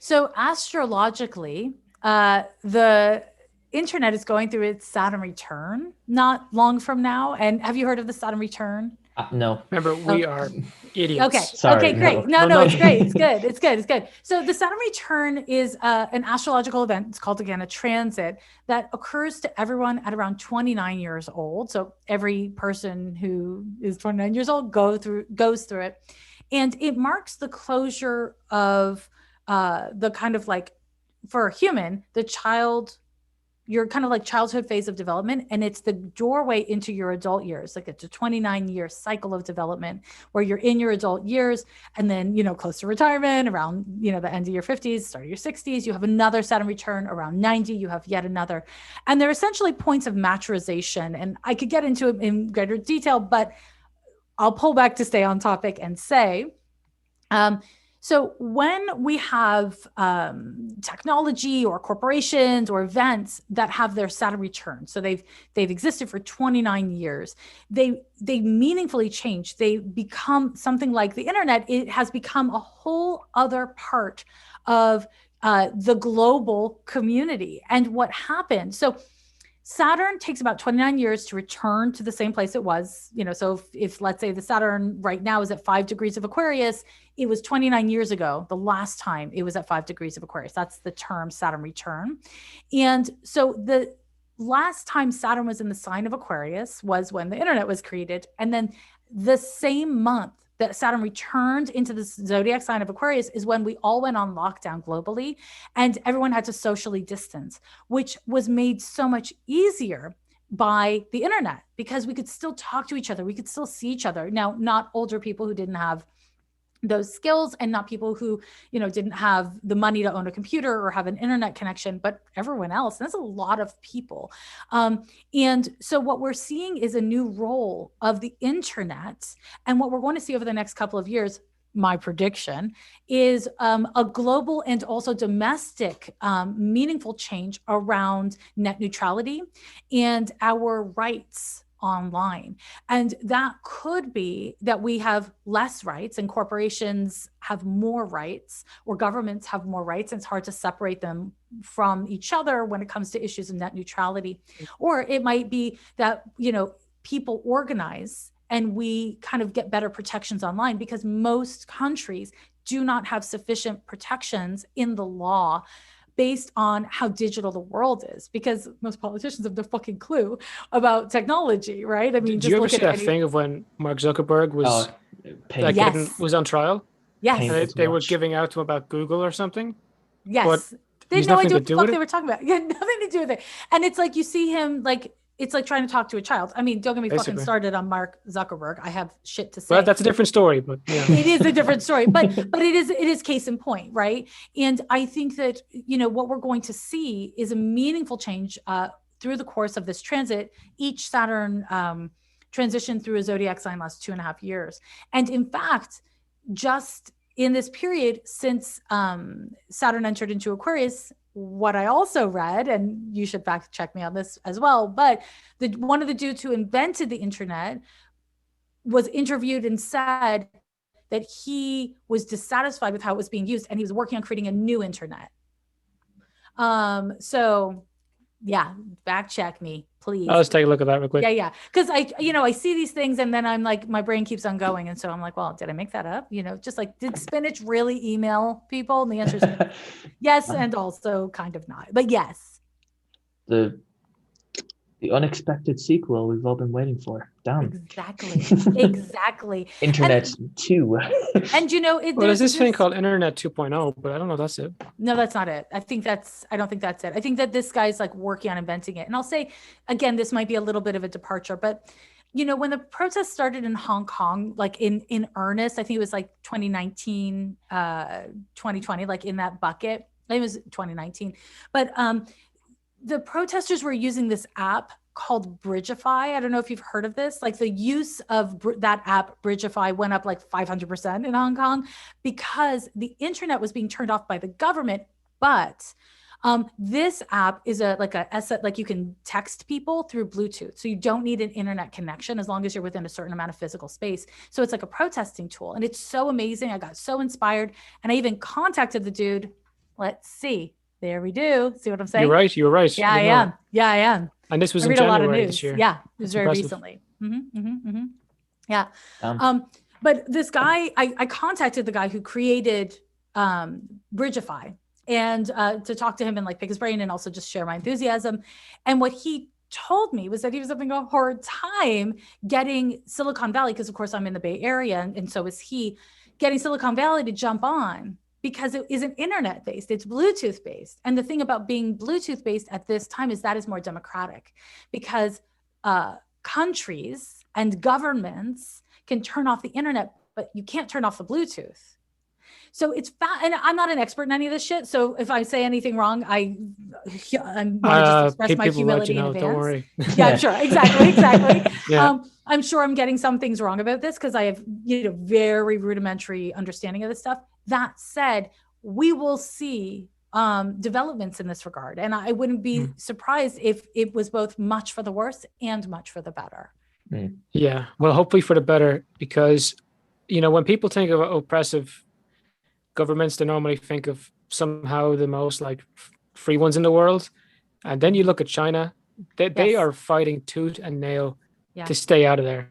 So astrologically, the internet is going through its Saturn return not long from now. And have you heard of the Saturn return? No. Remember, we are idiots. Okay. Sorry, okay, great. No, it's great. It's good. It's good. So the Saturn return is an astrological event. It's called, again, a transit that occurs to everyone at around 29 years old. So every person who is 29 years old goes through it. And it marks the closure of the kind of like, for a human, the child your kind of like childhood phase of development, and it's the doorway into your adult years. Like it's a 29-year cycle of development where you're in your adult years, and then, you know, close to retirement around, you know, the end of your 50s, start of your 60s, you have another Saturn return. Around 90, you have yet another. And they're essentially points of maturization. And I could get into it in greater detail, but I'll pull back to stay on topic and say, so when we have technology or corporations or events that have their Saturn return, so they've existed for 29 years, they meaningfully change. They become something like the internet. It has become a whole other part of the global community. And what happened? So Saturn takes about 29 years to return to the same place it was. You know, so if let's say the Saturn right now is at 5 degrees of Aquarius, it was 29 years ago, the last time it was at 5 degrees of Aquarius. That's the term Saturn return. And so the last time Saturn was in the sign of Aquarius was when the internet was created. And then the same month that Saturn returned into the zodiac sign of Aquarius is when we all went on lockdown globally and everyone had to socially distance, which was made so much easier by the internet because we could still talk to each other. We could still see each other. Now, not older people who didn't have those skills and not people who, you know, didn't have the money to own a computer or have an internet connection, but everyone else. That's a lot of people. And so what we're seeing is a new role of the internet. And what we're going to see over the next couple of years, my prediction, is a global and also domestic meaningful change around net neutrality and our rights online. And that could be that we have less rights and corporations have more rights or governments have more rights. And it's hard to separate them from each other when it comes to issues of net neutrality. Or it might be that, you know, people organize and we kind of get better protections online because most countries do not have sufficient protections in the law based on how digital the world is, because most politicians have no fucking clue about technology, right? I mean, do you ever see that thing of when Mark Zuckerberg was was on trial? Yes. And they were giving out to him about Google or something? Yes. But they had no idea what the fuck they were talking about. Yeah, nothing to do with it. And it's like you see him like, it's like trying to talk to a child. I mean, don't get me fucking started on Mark Zuckerberg. I have shit to say. Well, that's a different story, but yeah. It is a different story, but it is case in point, right? And I think that, you know, what we're going to see is a meaningful change through the course of this transit. Each Saturn transitioned through a zodiac sign last 2.5 years. And in fact, just in this period since Saturn entered into Aquarius, what I also read, and you should fact check me on this as well, but one of the dudes who invented the internet was interviewed and said that he was dissatisfied with how it was being used and he was working on creating a new internet. So yeah, fact check me, please. I'll just take a look at that real quick. Yeah. Because I see these things and then I'm like, my brain keeps on going. And so I'm like, well, did I make that up? You know, just like, did spinach really email people? And the answer is yes. And also kind of not, but yes. The unexpected sequel we've all been waiting for. Damn. Exactly. Internet 2. And you know, there's this thing called Internet 2.0, but I don't know if that's it. No, that's not it. I don't think that's it. I think that this guy's like working on inventing it. And I'll say, again, this might be a little bit of a departure, but you know, when the protests started in Hong Kong, like in earnest, I think it was like 2019, 2020, like in that bucket. I think it was 2019. But the protesters were using this app called Bridgeify. I don't know if you've heard of this. Like the use of that app, Bridgeify, went up like 500% in Hong Kong because the internet was being turned off by the government. But this app is like you can text people through Bluetooth. So you don't need an internet connection as long as you're within a certain amount of physical space. So it's like a protesting tool. And it's so amazing. I got so inspired. And I even contacted the dude. Let's see. There we do. See what I'm saying? You're right. Yeah, I am. Yeah, I am. And this was in January this year. Yeah, it was very recently. Yeah. But this guy, I contacted the guy who created Bridgeify and to talk to him and like pick his brain and also just share my enthusiasm. And what he told me was that he was having a hard time getting Silicon Valley, because of course I'm in the Bay Area and so is he, getting Silicon Valley to jump on because it isn't internet based, it's Bluetooth based. And the thing about being Bluetooth based at this time is that is more democratic, because countries and governments can turn off the internet, but you can't turn off the Bluetooth. So it's and I'm not an expert in any of this shit. So if I say anything wrong, I want to just express my humility in advance. Don't worry. Yeah, I'm sure. Exactly. Yeah. I'm sure I'm getting some things wrong about this because I have, very rudimentary understanding of this stuff. That said, we will see developments in this regard. And I wouldn't be surprised if it was both much for the worse and much for the better. Yeah. Well, hopefully for the better, because, when people think of oppressive governments, they normally think of somehow the most like free ones in the world. And then you look at China, they are fighting tooth and nail to stay out of there.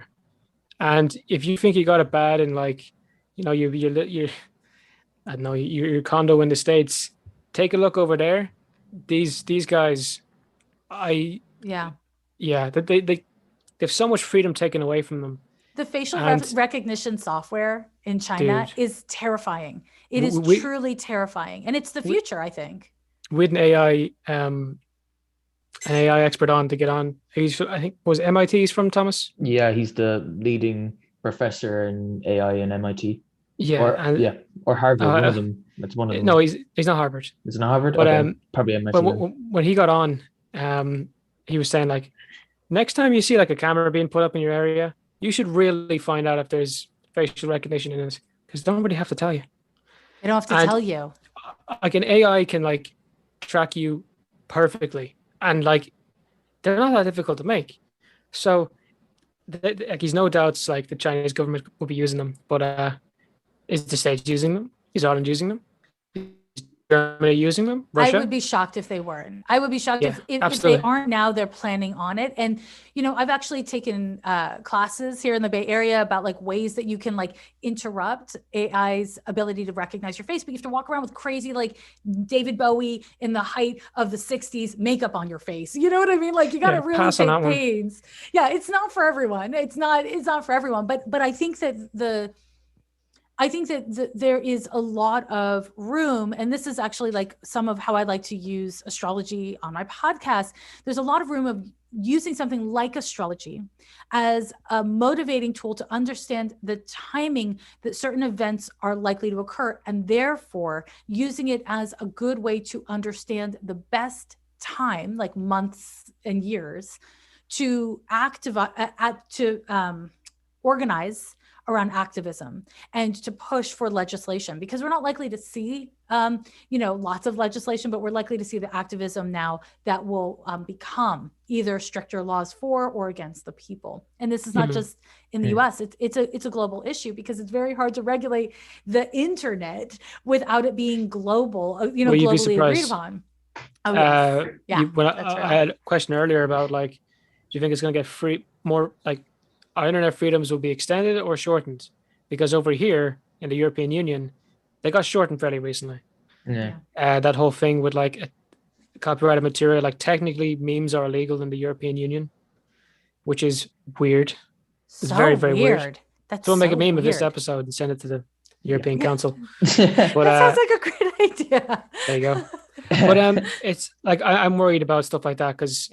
And if you think you got it bad in like, your condo in the States, take a look over there. These guys, they have so much freedom taken away from them. The facial recognition software in China is terrifying. It is truly terrifying. And it's the future, I think. We had an AI expert on to get on. I think was MIT he's from, Thomas? Yeah, he's the leading professor in AI in MIT. Yeah. Or Harvard, one of them. That's one of them. No, he's not Harvard. He's not Harvard? But okay. Probably MIT. But when he got on, he was saying like, next time you see like a camera being put up in your area, you should really find out if there's facial recognition in it, because they don't really have to tell you. They don't have to tell you. Like an AI can like track you perfectly, and like they're not that difficult to make. So like he's no doubts like the Chinese government will be using them, but is the States using them? Is Ireland using them? Germany using them? Russia? I would be shocked if they weren't. I would be shocked if they aren't now. They're planning on it. And, I've actually taken classes here in the Bay Area about like ways that you can like interrupt AI's ability to recognize your face. But you have to walk around with crazy like David Bowie in the height of the 60s makeup on your face. You know what I mean? Like you got to really take pains. Yeah, it's not for everyone. It's not for everyone. But I think that there is a lot of room, and this is actually like some of how I like to use astrology on my podcast. There's a lot of room of using something like astrology as a motivating tool to understand the timing that certain events are likely to occur, and therefore using it as a good way to understand the best time, like months and years, to organize around activism and to push for legislation, because we're not likely to see, lots of legislation, but we're likely to see the activism now that will become either stricter laws for or against the people. And this is not just in the US, it's a global issue, because it's very hard to regulate the internet without it being global, globally agreed upon. Oh, yes. I had a question earlier about like, do you think it's going to get more like our internet freedoms will be extended or shortened? Because over here in the European Union, they got shortened fairly recently. Yeah. That whole thing with like copyrighted material, like technically memes are illegal in the European Union, which is weird. It's very, very weird. So we'll make a meme of this episode and send it to the European Council. But, that sounds like a great idea. There you go. But it's like I'm worried about stuff like that because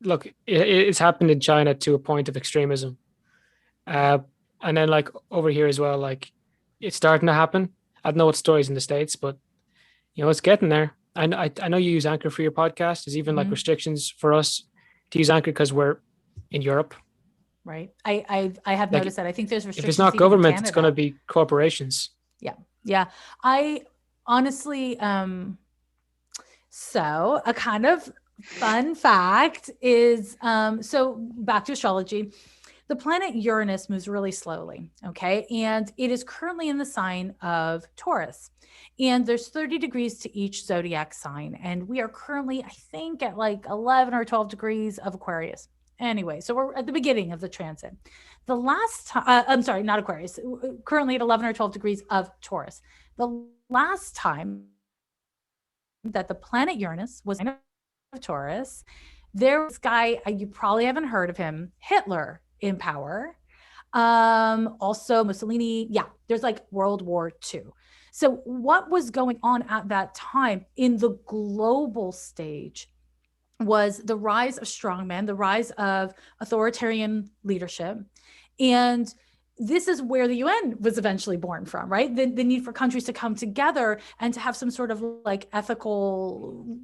look, it's happened in China to a point of extremism. And then like over here as well, like it's starting to happen. I don't know what stories in the States, but it's getting there. I know you use Anchor for your podcast. There's even like restrictions for us to use Anchor because we're in Europe. Right. I have noticed that. I think there's restrictions. If it's not government, it's going to be corporations. Yeah. Yeah. I honestly, so a kind of fun fact is, so back to astrology, the planet Uranus moves really slowly. Okay. And it is currently in the sign of Taurus, and there's 30 degrees to each zodiac sign. And we are currently, I think, at like 11 or 12 degrees of Aquarius. Anyway, so we're at the beginning of the transit. The last time, I'm sorry, not Aquarius, currently at 11 or 12 degrees of Taurus. The last time that the planet Uranus was in of Taurus, there was this guy, you probably haven't heard of him, Hitler, in power. Also Mussolini. Yeah, there's like World War II. So what was going on at that time in the global stage was the rise of strongmen, the rise of authoritarian leadership. And this is where the UN was eventually born from, right? The need for countries to come together and to have some sort of like ethical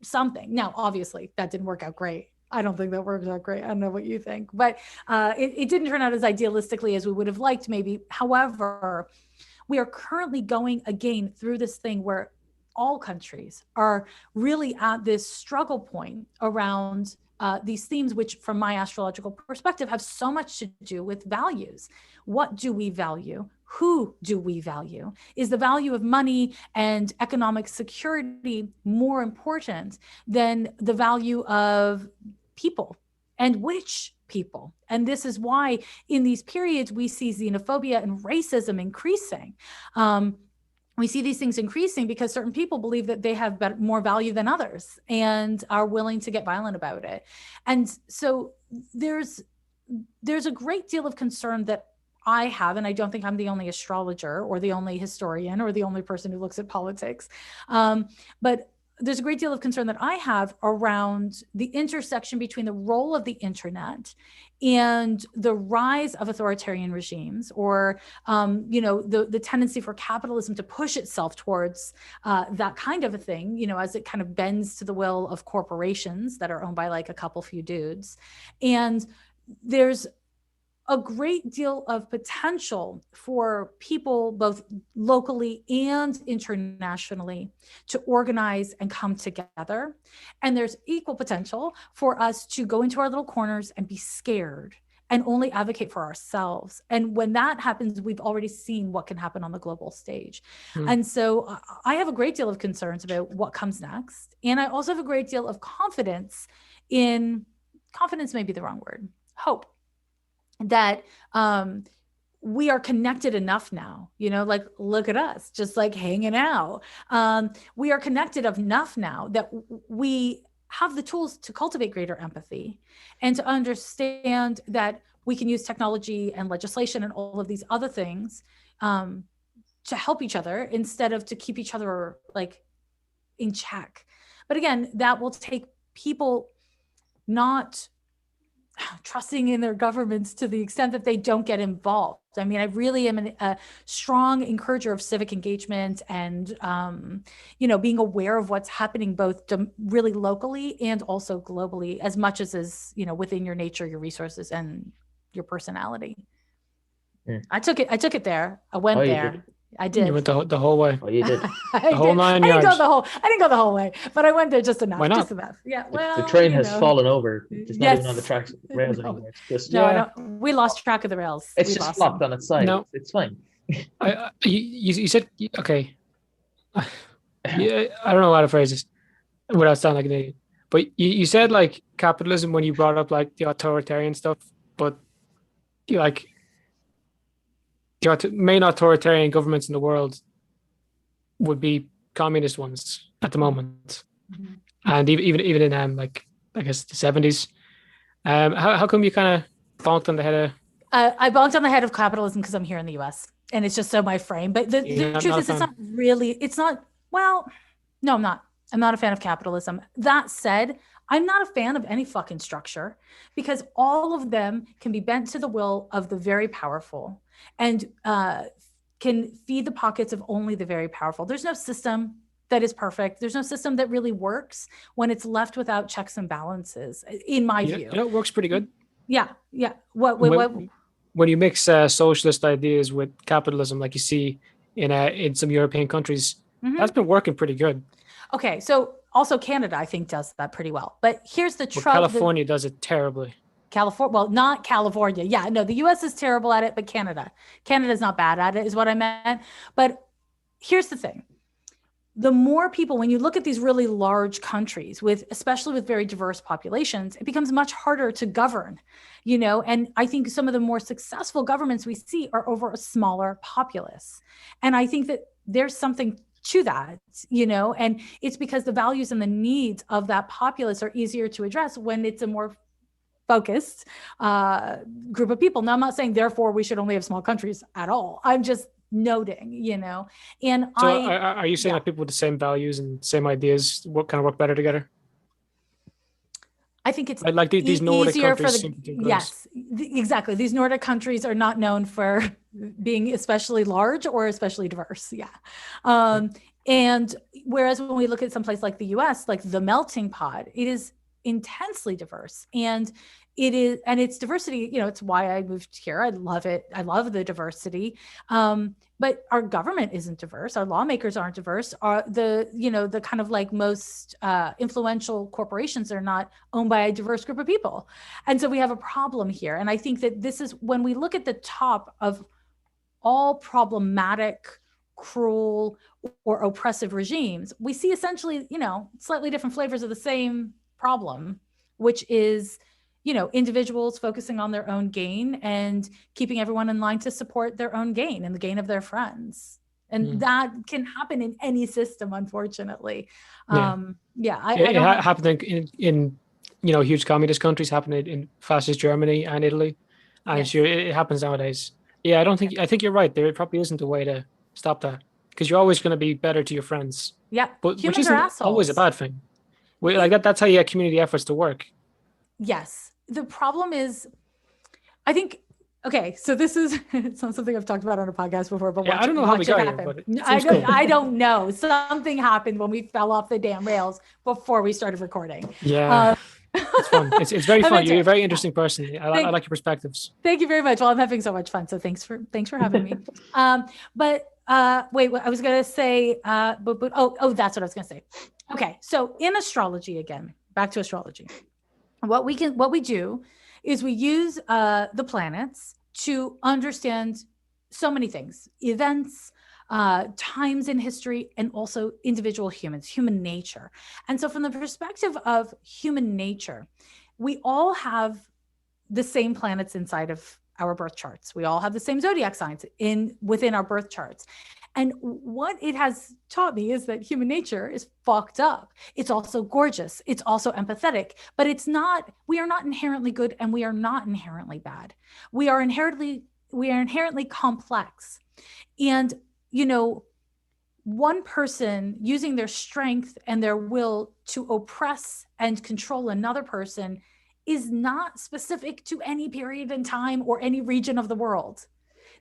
something. Now, obviously, that didn't work out great. I don't think that works out great. I don't know what you think, but it didn't turn out as idealistically as we would have liked, maybe. However, we are currently going again through this thing where all countries are really at this struggle point around these themes, which from my astrological perspective have so much to do with values. What do we value? Who do we value? Is the value of money and economic security more important than the value of people? And which people? And this is why in these periods we see xenophobia and racism increasing. We see these things increasing because certain people believe that they have more value than others and are willing to get violent about it. And so there's a great deal of concern that I have, and I don't think I'm the only astrologer or the only historian or the only person who looks at politics, but there's a great deal of concern that I have around the intersection between the role of the internet and the rise of authoritarian regimes, or the tendency for capitalism to push itself towards that kind of a thing, as it kind of bends to the will of corporations that are owned by like a couple few dudes. And there's a great deal of potential for people both locally and internationally to organize and come together. And there's equal potential for us to go into our little corners and be scared and only advocate for ourselves. And when that happens, we've already seen what can happen on the global stage. And so I have a great deal of concerns about what comes next. And I also have a great deal of confidence may be the wrong word, hope, that we are connected enough now, like, look at us, just like hanging out. We are connected enough now that we have the tools to cultivate greater empathy and to understand that we can use technology and legislation and all of these other things to help each other instead of to keep each other like in check. But again, that will take people not trusting in their governments to the extent that they don't get involved. I mean, I really am a strong encourager of civic engagement and, being aware of what's happening both really locally and also globally, as much as is, within your nature, your resources, and your personality. Yeah. I took it there. I went there. I did. You went the whole way. Oh, you did. The whole 9 yards. I didn't go the whole way, but I went there just enough. Why not? Just enough. Yeah. Well, the train has fallen over. It's not even on the tracks rails anymore. It's just no. We lost track of the rails. It's just flopped on its side. No, it's fine. You said okay. Yeah, I don't know how to phrase this without sounding like an idiot. But you said like capitalism when you brought up like the authoritarian stuff, but you like. The main authoritarian governments in the world would be communist ones at the moment, and even in like I guess the 70s. How come you kind of bonked on the head of? I bonked on the head of capitalism because I'm here in the U.S. and it's just so my frame. But the truth is, it's not really. It's not. Well, no, I'm not. I'm not a fan of capitalism. That said, I'm not a fan of any fucking structure because all of them can be bent to the will of the very powerful and can feed the pockets of only the very powerful. There's no system that is perfect. There's no system that really works when it's left without checks and balances, in my view. It works pretty good. Yeah. What? When you mix socialist ideas with capitalism, like you see in some European countries, that's been working pretty good. Okay, so also Canada, I think, does that pretty well. But here's the trouble. California does it terribly. Not California. Yeah, no, the U.S. is terrible at it, but Canada's not bad at it, is what I meant. But here's the thing. The more people, when you look at these really large countries, especially with very diverse populations, it becomes much harder to govern, and I think some of the more successful governments we see are over a smaller populace. And I think that there's something to that, and it's because the values and the needs of that populace are easier to address when it's a more focused group of people. Now, I'm not saying therefore we should only have small countries at all. I'm just noting, and So are you saying that people with the same values and same ideas what kind of work better together? I think it's like these Nordic easier countries for seem to do great. yes, exactly. These Nordic countries are not known for being especially large or especially diverse. Yeah. And whereas when we look at some place like the US, like the melting pot, it is intensely diverse. And it's diversity, it's why I moved here. I love it. I love the diversity. But our government isn't diverse. Our lawmakers aren't diverse. The kind of like most influential corporations are not owned by a diverse group of people. And so we have a problem here. And I think that this is when we look at the top of all problematic, cruel, or oppressive regimes, we see essentially, slightly different flavors of the same problem, which is, individuals focusing on their own gain and keeping everyone in line to support their own gain and the gain of their friends. And that can happen in any system, unfortunately. It happened in huge communist countries, happened in fascist Germany and Italy. And yes. Sure, it happens nowadays. Yeah, I think you're right. There probably isn't a way to stop that because you're always going to be better to your friends. Yeah, but which isn't always a bad thing. That's how you get community efforts to work. Yes. The problem is, I think, okay, so this is it's not something I've talked about on a podcast before, but I don't know how we got here, but I don't know. Something happened when we fell off the damn rails before we started recording. Yeah. It's fun. It's very fun. You're a very interesting person. I like your perspectives. Thank you very much. Well, I'm having so much fun. So thanks for having me. Wait, I was gonna say, that's what I was gonna say. Okay, so in astrology again, back to astrology. What we do is we use the planets to understand so many things, events, times in history, and also individual humans, human nature. And so from the perspective of human nature, we all have the same planets inside of our birth charts. We all have the same zodiac signs within our birth charts. And what it has taught me is that human nature is fucked up. It's also gorgeous. It's also empathetic, but we are not inherently good and we are not inherently bad. We are inherently complex. And, one person using their strength and their will to oppress and control another person is not specific to any period in time or any region of the world.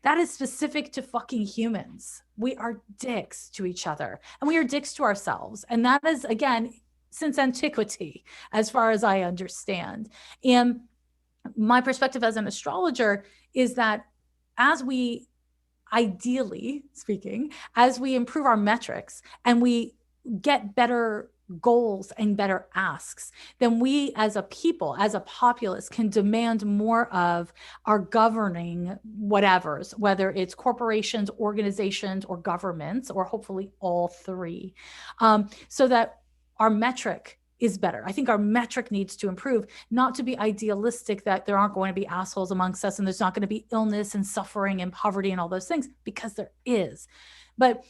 That is specific to fucking humans. We are dicks to each other and we are dicks to ourselves. And that is, again, since antiquity, as far as I understand. And my perspective as an astrologer is that ideally speaking, as we improve our metrics and we get better goals and better asks, then we as a people, as a populace, can demand more of our governing whatevers, whether it's corporations, organizations, or governments, or hopefully all three, so that our metric is better. I think our metric needs to improve, not to be idealistic that there aren't going to be assholes amongst us and there's not going to be illness and suffering and poverty and all those things, because there is. But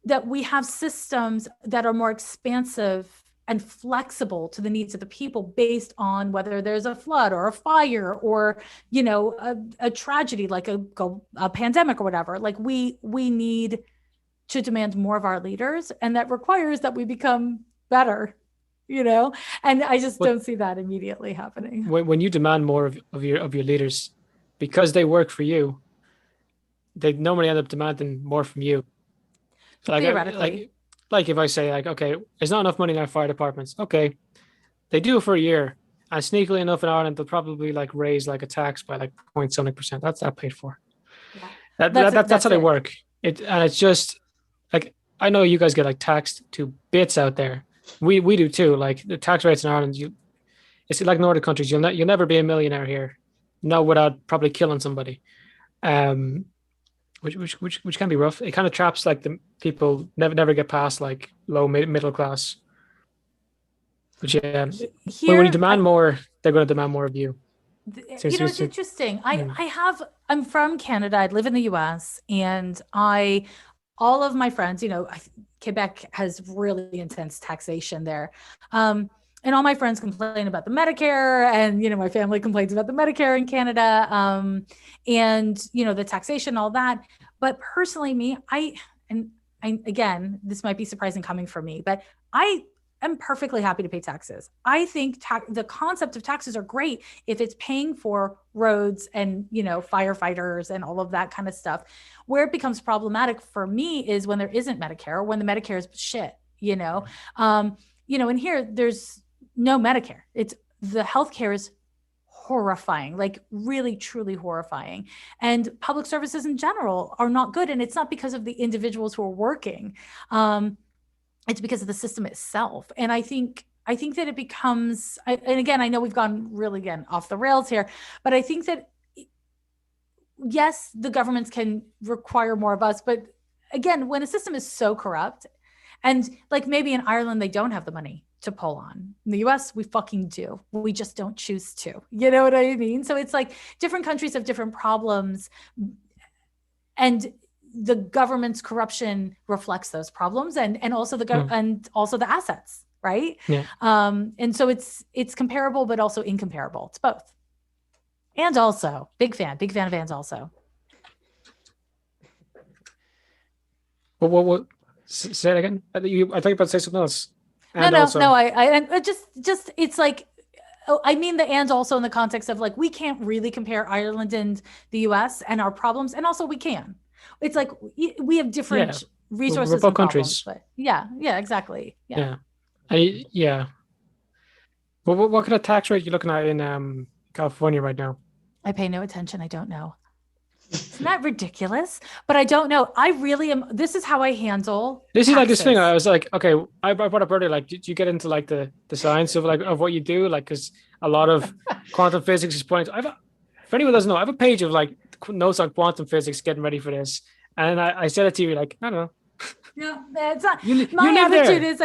that we have systems that are more expansive and flexible to the needs of the people based on whether there's a flood or a fire or, a tragedy like a pandemic or whatever. Like we need to demand more of our leaders, and that requires that we become better, and I just don't see that immediately happening. When you demand more of your leaders, because they work for you, they normally end up demanding more from you. Theoretically. Like if I say okay, there's not enough money in our fire departments. Okay, they do it for a year, and sneakily enough in Ireland, they'll probably raise a tax by point something percent. That's that paid for. Yeah. That's how they work. It's just I know you guys get taxed to bits out there. We do too. The tax rates in Ireland, it's like Nordic countries. You'll never be a millionaire here, not without probably killing somebody. Which can be rough. It kind of traps the people never get past low middle class. But yeah, when you demand more, they're going to demand more of you. It's interesting. I'm from Canada. I live in the US, and all of my friends, Quebec has really intense taxation there. and all my friends complain about the Medicare, and my family complains about the Medicare in Canada, and the taxation, all that. But personally, again, this might be surprising coming from me, but I am perfectly happy to pay taxes. I think the concept of taxes are great if it's paying for roads and firefighters and all of that kind of stuff. Where it becomes problematic for me is when there isn't Medicare, when the Medicare is shit. And here there's no Medicare. It's the healthcare is horrifying, like really, truly horrifying. And public services in general are not good. And it's not because of the individuals who are working. It's because of the system itself. And I think that it becomes, and again, I know we've gone really, again, off the rails here, but I think that, yes, the governments can require more of us. But again, when a system is so corrupt, and like maybe in Ireland, they don't have the money to pull on. In the US, we fucking do. We just don't choose to. You know what I mean? So it's like different countries have different problems, and the government's corruption reflects those problems, and also and also the assets, right? Yeah. And so it's comparable, but also incomparable. It's both. And also, big fan of Anne's also. What? Say it again. I thought you were about to say something else. And no. I just it's like, I mean the and also in the context of like we can't really compare Ireland and the US and our problems, and also we can. It's like we have different resources. We're both countries. But yeah, exactly. Yeah. Well, what kind of tax rate are you looking at in California right now? I pay no attention. I don't know. Isn't that ridiculous? But I don't know. I really am. This is how I handle. This is like this thing. I was like, okay, I brought up earlier, like, did you get into like the science of what you do? Like, because a lot of quantum physics is pointing. If anyone doesn't know, I have a page of like notes on quantum physics, getting ready for this, and I said it to you, like, I don't know. Yeah, it's not. My attitude is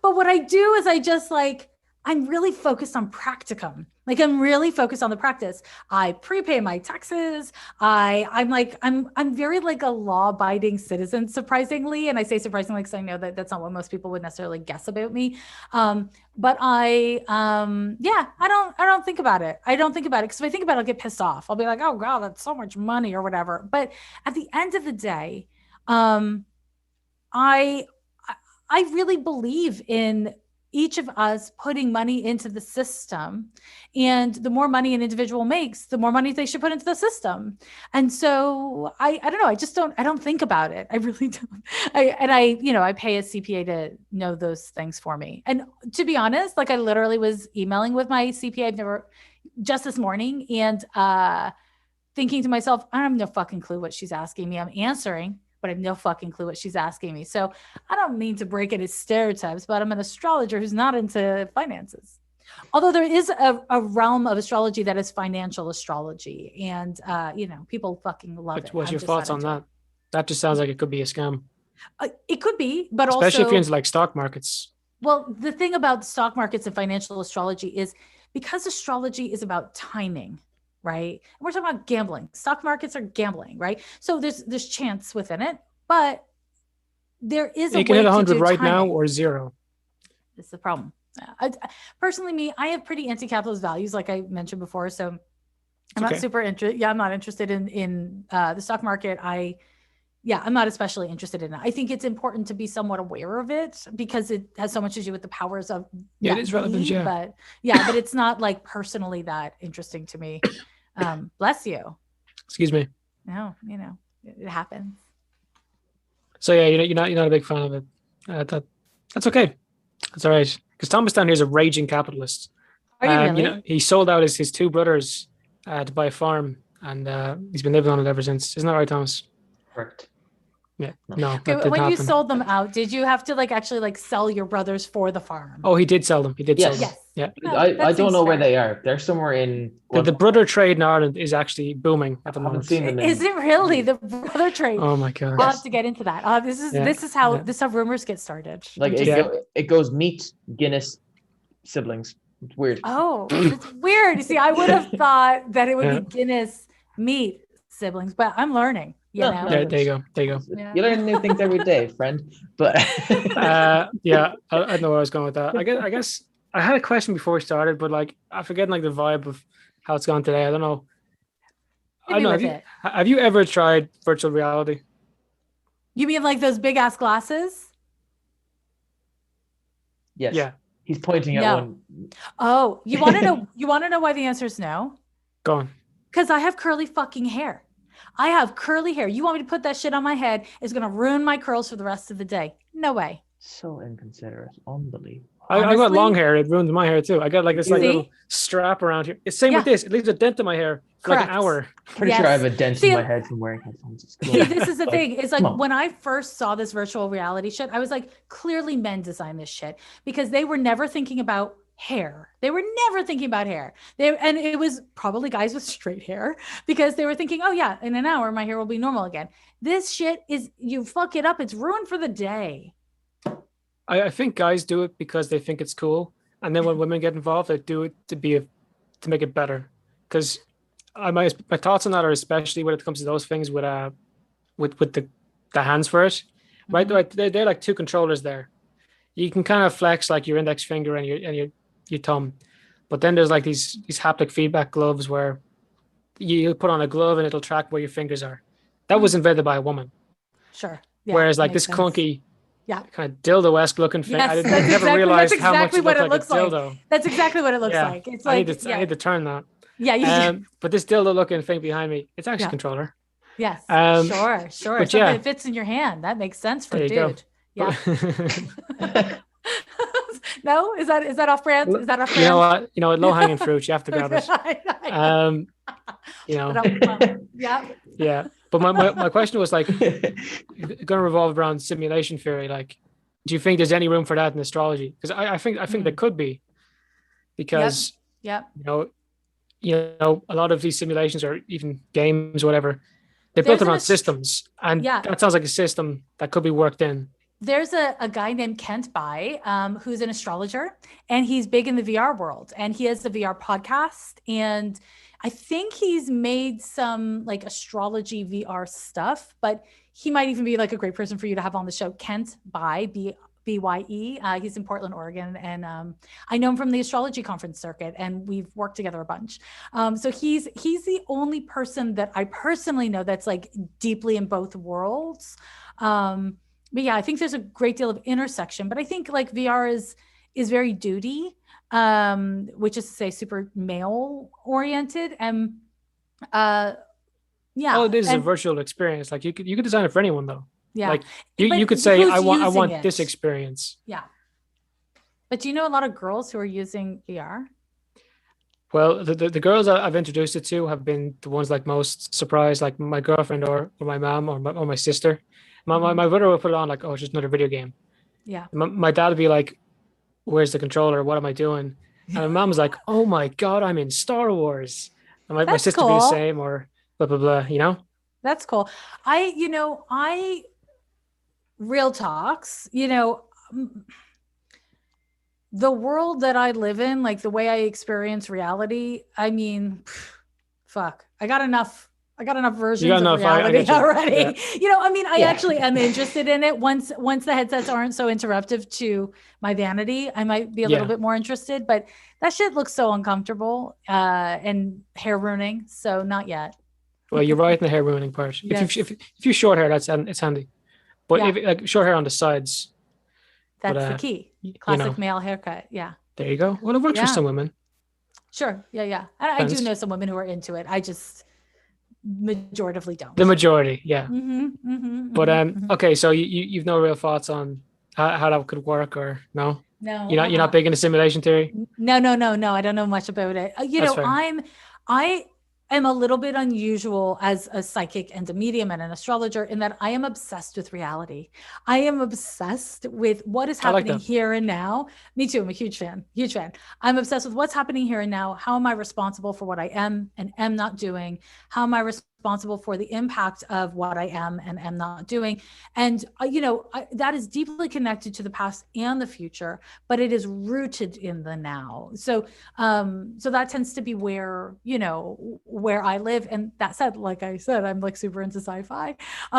but what I do is I just like, I'm really focused on practicum. Like I'm really focused on the practice. I prepay my taxes. I'm very like a law-abiding citizen, surprisingly. And I say surprisingly because I know that that's not what most people would necessarily guess about me. But I don't think about it. I don't think about it because if I think about it, I'll get pissed off. I'll be like, oh God, that's so much money or whatever. But at the end of the day, I really believe in each of us putting money into the system, and the more money an individual makes, the more money they should put into the system. And so I don't know. I don't think about it. I really don't. I pay a CPA to know those things for me. And to be honest, like I literally was emailing with my CPA just this morning and thinking to myself, I have no fucking clue what she's asking me. I'm answering, but I have no fucking clue what she's asking me. So I don't mean to break it as stereotypes, but I'm an astrologer who's not into finances. Although there is a realm of astrology that is financial astrology, and people fucking love it. What's your thoughts on that? That just sounds like it could be a scam. It could be, but especially also, if you're into like stock markets. Well, the thing about stock markets and financial astrology is because astrology is about timing. Right. And we're talking about gambling. Stock markets are gambling, right? So there's chance within it, but there is a way to do timing. You can hit 100 right now or 0. That's the problem. Personally, I have pretty anti-capitalist values, like I mentioned before. So I'm not super interested. Yeah, I'm not interested in the stock market. I'm not especially interested in it. I think it's important to be somewhat aware of it because it has so much to do with the powers of. Yeah, it is relevant. But it's not like personally that interesting to me. Bless you. Excuse me. No, it happens. So yeah, you're not a big fan of it. That's okay. That's all right. Because Thomas down here is a raging capitalist. Are you really? He sold out his 2 brothers to buy a farm, and he's been living on it ever since. Isn't that right, Thomas? Correct. Yeah. No. When you sold them out, did you have to actually sell your brothers for the farm? Oh, he did sell them. Sell them. Yes. Yeah. I don't know where they are. They're somewhere in. The brother trade in Ireland is actually booming at the moment. Seen them is it really the brother trade? Oh my God. I'll have to get into that. This is how rumors get started. It goes meat, Guinness, siblings. It's weird. Oh, it's weird. You see, I would have thought that it would be Guinness, meat, siblings, but I'm learning. There you go. Yeah. You learn new things every day, friend. But I know where I was going with that. I guess I had a question before we started, but like I'm forgetting like the vibe of how it's gone today. I don't know. I Hit don't me know. with it. Have you ever tried virtual reality? You mean like those big ass glasses? Yes. Yeah, He's pointing at No. one. Oh, you want to know? You want to know why the answer is no? go on. Because I have curly fucking hair. I have curly hair. You want me to put that shit on my head? It's gonna ruin my curls for the rest of the day. No way. So inconsiderate. Unbelievable. I got Honestly? long hair. It ruins my hair too. I got like this like See? little strap around here. It's same Yeah. with this. It leaves a dent in my hair for like an Correct. hour. Pretty sure I have a Yes. dent See, in my head from wearing headphones. It's cool. See, this is the Like, thing. It's come like on. when I first saw this virtual reality shit, I was like, clearly men designed this shit because they were never thinking about hair. They were never thinking about hair. And it was probably guys with straight hair because they were thinking, oh yeah, in an hour my hair will be normal again. This shit is, you fuck it up, it's ruined for the day. I think guys do it because they think it's cool, and then when women get involved, they do it to make it better. Because my thoughts on that are especially when it comes to those things with the hands for it, right? Mhm. Right, they're like two controllers there. You can kind of flex like your index finger and your thumb, but then there's like these haptic feedback gloves where you put on a glove and it'll track where your fingers are. That was invented by a woman. Sure. Yeah, Whereas like makes this sense. clunky, Yeah. kind of dildo-esque looking thing, Yes, I that's never exactly- realized that's how much exactly it what looked it like looks a like. dildo. That's exactly what it looks Yeah. like. It's I like, need to turn that. yeah, you do. But this dildo looking thing behind me, it's actually Yeah. a controller. Yes, Um, sure. but Something yeah. that fits in your hand. That makes sense for There a you go. dude. Yeah. No, is that off brand? Is that off brand? You know what? Low hanging fruit. You have to grab it. Um, Yeah. yeah. But my question was like going to revolve around simulation theory. Like, do you think there's any room for that in astrology? Because I think there could be, because Yep. a lot of these simulations or even games, or whatever, they're There's built an around ast- systems, and Yeah. that sounds like a system that could be worked in. There's a guy named Kent Bai, who's an astrologer, and he's big in the VR world, and he has a VR podcast, and I think he's made some like astrology VR stuff, but he might even be like a great person for you to have on the show. Kent Bai, BYE. He's in Portland, Oregon, and I know him from the astrology conference circuit, and we've worked together a bunch. So he's the only person that I personally know that's like deeply in both worlds. But yeah, I think there's a great deal of intersection, but I think like VR is very duty, which is to say super male oriented. And yeah. Oh, it is a and- virtual experience. Like you could design it for anyone though. yeah. Like But you could say, who's I using want this it? experience. Yeah. But do you know a lot of girls who are using VR? Well, the girls I've introduced it to have been the ones like most surprised, like my girlfriend or my mom or my sister. My brother would put it on like, oh, it's just another video game. Yeah. My dad would be like, where's the controller? What am I doing? And my mom was like, oh my God, I'm in Star Wars. And my That's sister would be the cool. same, or blah, blah, blah, That's cool. I real talks, the world that I live in, like the way I experience reality, I mean, fuck, I got enough versions of enough, I reality get you. already. Yeah. I actually am interested in it. Once the headsets aren't so interruptive to my vanity, I might be a little bit more interested, but that shit looks so uncomfortable and hair ruining. So not yet. Well, you're right in the hair ruining part. Yes. If you short hair, it's handy. But Yeah. if like short hair on the sides, That's the key. Classic male haircut. Yeah. there you go. Well, it works for Yeah. some women. Sure. Yeah. And I do Depends. know some women who are into it. I just majoritively don't. The majority, yeah. But okay, so you've no real thoughts on how that could work, or no? No. You're not big into simulation theory? No. I don't know much about it. That's fair. I am a little bit unusual as a psychic and a medium and an astrologer in that I am obsessed with reality. I am obsessed with what is I like happening that. here and now. Me too. I'm a huge fan. I'm obsessed with what's happening here and now. How am I responsible for what I am and am not doing? How am I responsible responsible for the impact of what I am and am not doing. And, that is deeply connected to the past and the future, but it is rooted in the now. So that tends to be where I live. And that said, like I said, I'm like super into sci-fi.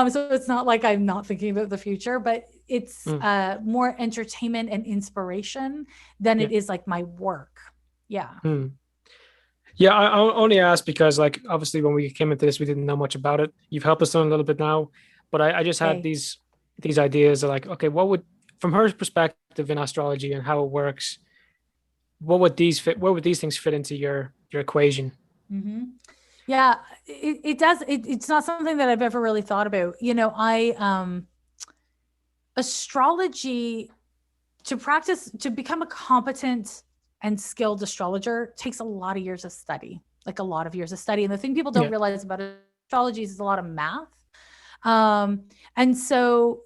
So it's not like I'm not thinking about the future, but it's more entertainment and inspiration than it is like my work. Yeah. Yeah, I only asked because, like, obviously when we came into this, we didn't know much about it. You've helped us on a little bit now, but I just had these ideas of like, okay, what would, from her perspective in astrology and how it works, where would these things fit into your equation? Mm-hmm. Yeah, it does. It's not something that I've ever really thought about. Astrology, to become a competent and skilled astrologer takes a lot of years of study, And the thing people don't realize about astrology is a lot of math. And so,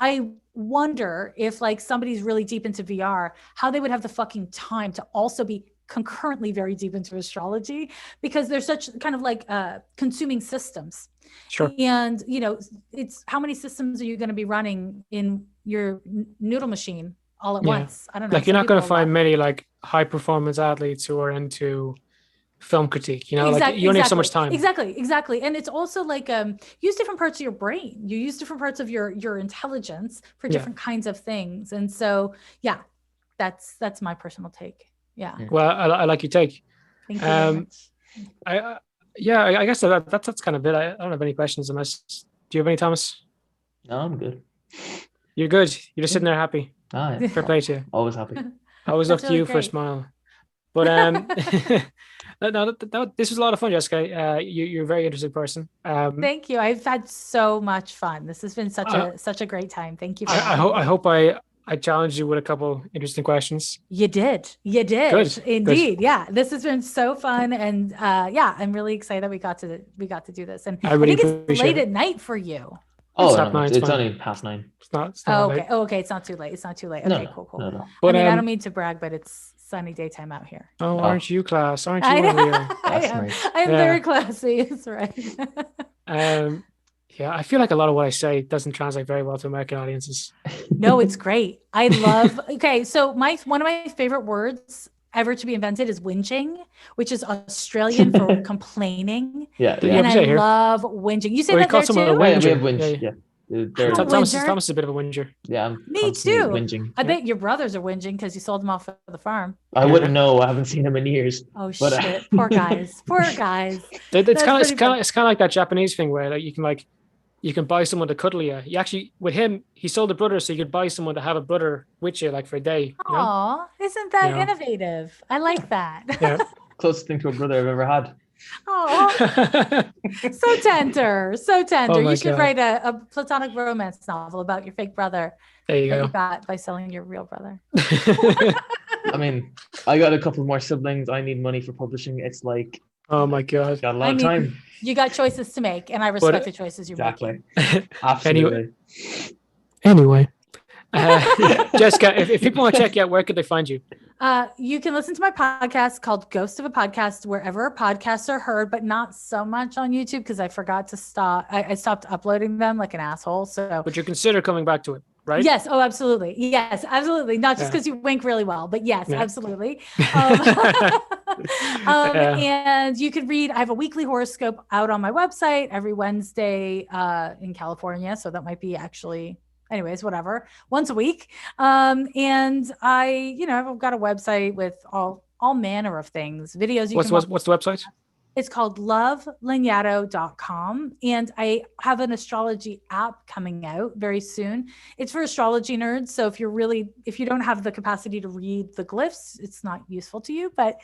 I wonder if like somebody's really deep into VR, how they would have the fucking time to also be concurrently very deep into astrology, because they're such kind of like consuming systems. Sure. And, it's how many systems are you going to be running in your noodle machine all at once? I don't know. Like, you're not going to find many like high performance athletes who are into film critique, like you only have so much time. Exactly. And it's also like use different parts of your brain. You use different parts of your intelligence for different kinds of things. And so that's my personal take. Yeah. Well, I like your take. Thank you very much. I guess that's kind of it. I don't have any questions unless, do you have any, Thomas? No, I'm good. You're good. You're just sitting there happy. Ah, yeah. Fair play to you. Always happy. I always look to you for a smile. But this was a lot of fun, Jessica. You're a very interesting person. Thank you. I've had so much fun. This has been such a great time. Thank you. I hope I challenged you with a couple interesting questions. You did. Good. Indeed. Good. Yeah. This has been so fun. And I'm really excited that we got to do this. And I think it's late at night for you. Oh, it's only 9:30. It's not okay. late. Oh, okay. It's not too late. Okay, No, cool. No. But, I don't mean to brag, but it's sunny daytime out here. Oh, aren't you class? Aren't you over here? I am very classy. That's right. I feel like a lot of what I say doesn't translate very well to American audiences. No, it's great. I love. Okay, so one of my favorite words ever to be invented is whinging, which is Australian for complaining. Yeah. And I love whinging. You say that there too? We have whinge. Yeah. Thomas is a bit of a whinger. Yeah, me too. Whinging. I bet your brothers are whinging because you sold them off at the farm. I wouldn't know. I haven't seen them in years. Oh shit! Poor guys. It's kind of like that Japanese thing where like you can buy someone to cuddle you. You actually, with him, he sold a brother so you could buy someone to have a brother with you like for a day. Aw, isn't that innovative? I like that. Yeah. Closest thing to a brother I've ever had. Oh, so tender. Oh you should write a platonic romance novel about your fake brother. There you go. You got by selling your real brother. I mean, I got a couple more siblings. I need money for publishing. It's like, oh my God. Got a lot of time. You got choices to make, and I respect the choices you're making. Absolutely. Anyway. Jessica, if people want to check you out, where could they find you? You can listen to my podcast called Ghost of a Podcast wherever podcasts are heard, but not so much on YouTube because I forgot to stop. I stopped uploading them like an asshole. But you consider coming back to it, right? Yes. Oh, absolutely. Yes, absolutely. Not just because you wink really well, but yes, absolutely. And you can read. I have a weekly horoscope out on my website every Wednesday in California, so that might be actually. Anyways, whatever, once a week. And I've got a website with all manner of things, videos. What's the website? It's called lovelanyadoo.com. And I have an astrology app coming out very soon. It's for astrology nerds. So if you don't have the capacity to read the glyphs, it's not useful to you. But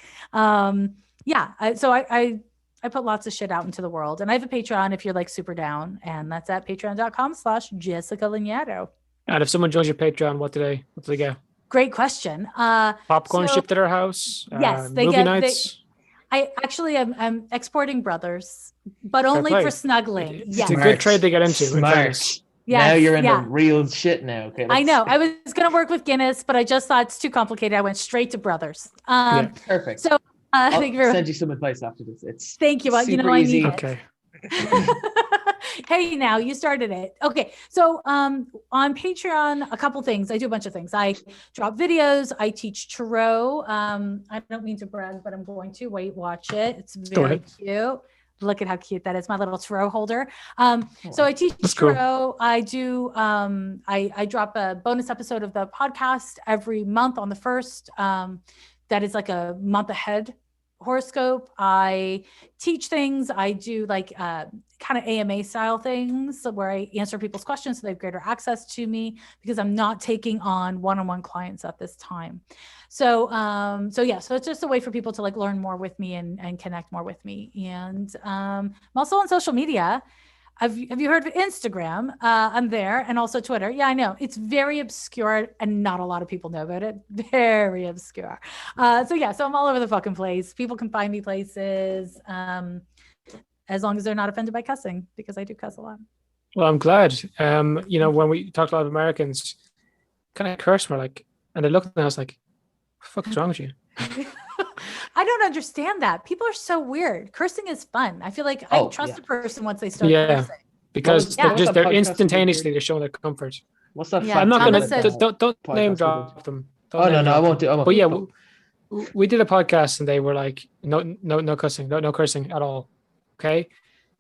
I put lots of shit out into the world, and I have a Patreon if you're like super down, and that's at patreon.com/Jessica Lanyadoo. And if someone joins your Patreon, what do they get? Great question. Popcorn shipped to their house. Yes, they movie get nights. I actually am exporting brothers, but only for snuggling. It's a good trade to get into. Smart. Now you're in the real shit now. Okay, I know. I was going to work with Guinness, but I just thought it's too complicated. I went straight to brothers. Perfect. So Thank you very send much. you some advice after this. It's Thank you. Well, you know, super I easy. need it. Okay. Hey, now you started it. Okay. So on Patreon, a couple things. I do a bunch of things. I drop videos. I teach tarot. I don't mean to brag, but I'm going to. Wait, watch it. It's Go very ahead. cute. Look at how cute that is. My little tarot holder. So I teach That's cool. tarot. I do I drop a bonus episode of the podcast every month on the first. That is like a month ahead horoscope. I teach things. I do like kind of AMA style things where I answer people's questions so they have greater access to me because I'm not taking on one-on-one clients at this time. So so it's just a way for people to like learn more with me and connect more with me. And I'm also on social media. Have you heard of Instagram? I'm there, and also Twitter. Yeah, I know it's very obscure and not a lot of people know about it. Very obscure. So I'm all over the fucking place. People can find me places as long as they're not offended by cussing, because I do cuss a lot. Well, I'm glad. You know, when we talked to a lot of Americans, kind of curse, we're like, and they looked at us like, "What the fuck is wrong with you?" I don't understand that. People are so weird. Cursing is fun. I feel like I trust a person once they start cursing. Because What was that they're podcast instantaneously you they're showing their comfort. What's that? Yeah, I'm not Thomas gonna said- don't podcast name we drop did? them. Oh no, I won't do. I won't. But yeah, we did a podcast and they were like, no cussing, no cursing at all. Okay,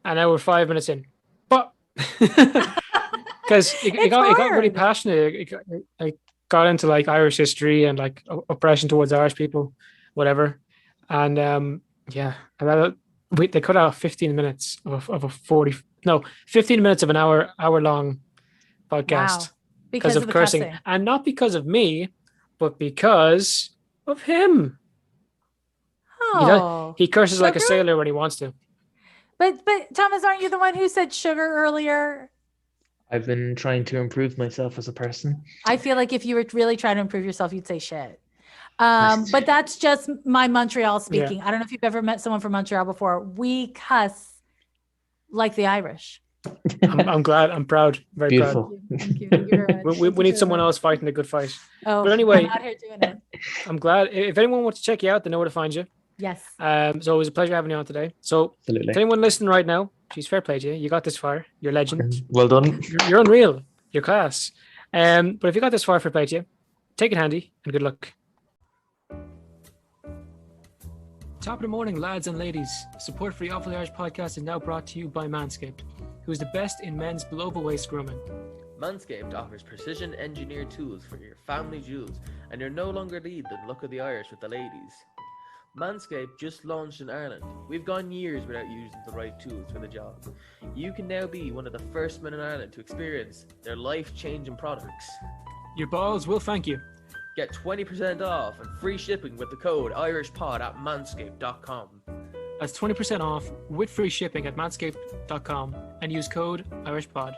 and now we're 5 minutes in, but because it got really passionate. It got into like Irish history and like oppression towards Irish people, whatever. And they cut out 15 minutes of a 15 minutes of an hour long podcast. Wow. Because of the cursing, cussing. and not because of me, but because of him. Oh, He curses like a Sugar? sailor when he wants to. But Thomas, aren't you the one who said sugar earlier? I've been trying to improve myself as a person. I feel like if you were really trying to improve yourself, you'd say shit. But that's just my Montreal speaking. I don't know if you've ever met someone from Montreal before. We cuss like the Irish. I'm glad. I'm proud. Very Beautiful. Thank you. Thank you very much. We need someone else fighting the good fight. Oh, But anyway, I'm out here doing it. I'm glad. If anyone wants to check you out, they know where to find you. Yes. So it was a pleasure having you on today. So Absolutely. to anyone listening right now, geez, fair play to you. You got this far. You're a legend. Well done. You're unreal. You're class. But if you got this far, fair play to you. Take it handy and good luck. Top of the morning, lads and ladies. Support for the Awfully Irish podcast is now brought to you by Manscaped, who is the best in men's below-the-waist grooming. Manscaped offers precision-engineered tools for your family jewels, and you're no longer lead the look of the Irish with the ladies. Manscaped just launched in Ireland. We've gone years without using the right tools for the job. You can now be one of the first men in Ireland to experience their life-changing products. Your balls will thank you. Get 20% off and free shipping with the code IrishPod at manscaped.com. That's 20% off with free shipping at manscaped.com and use code IrishPod.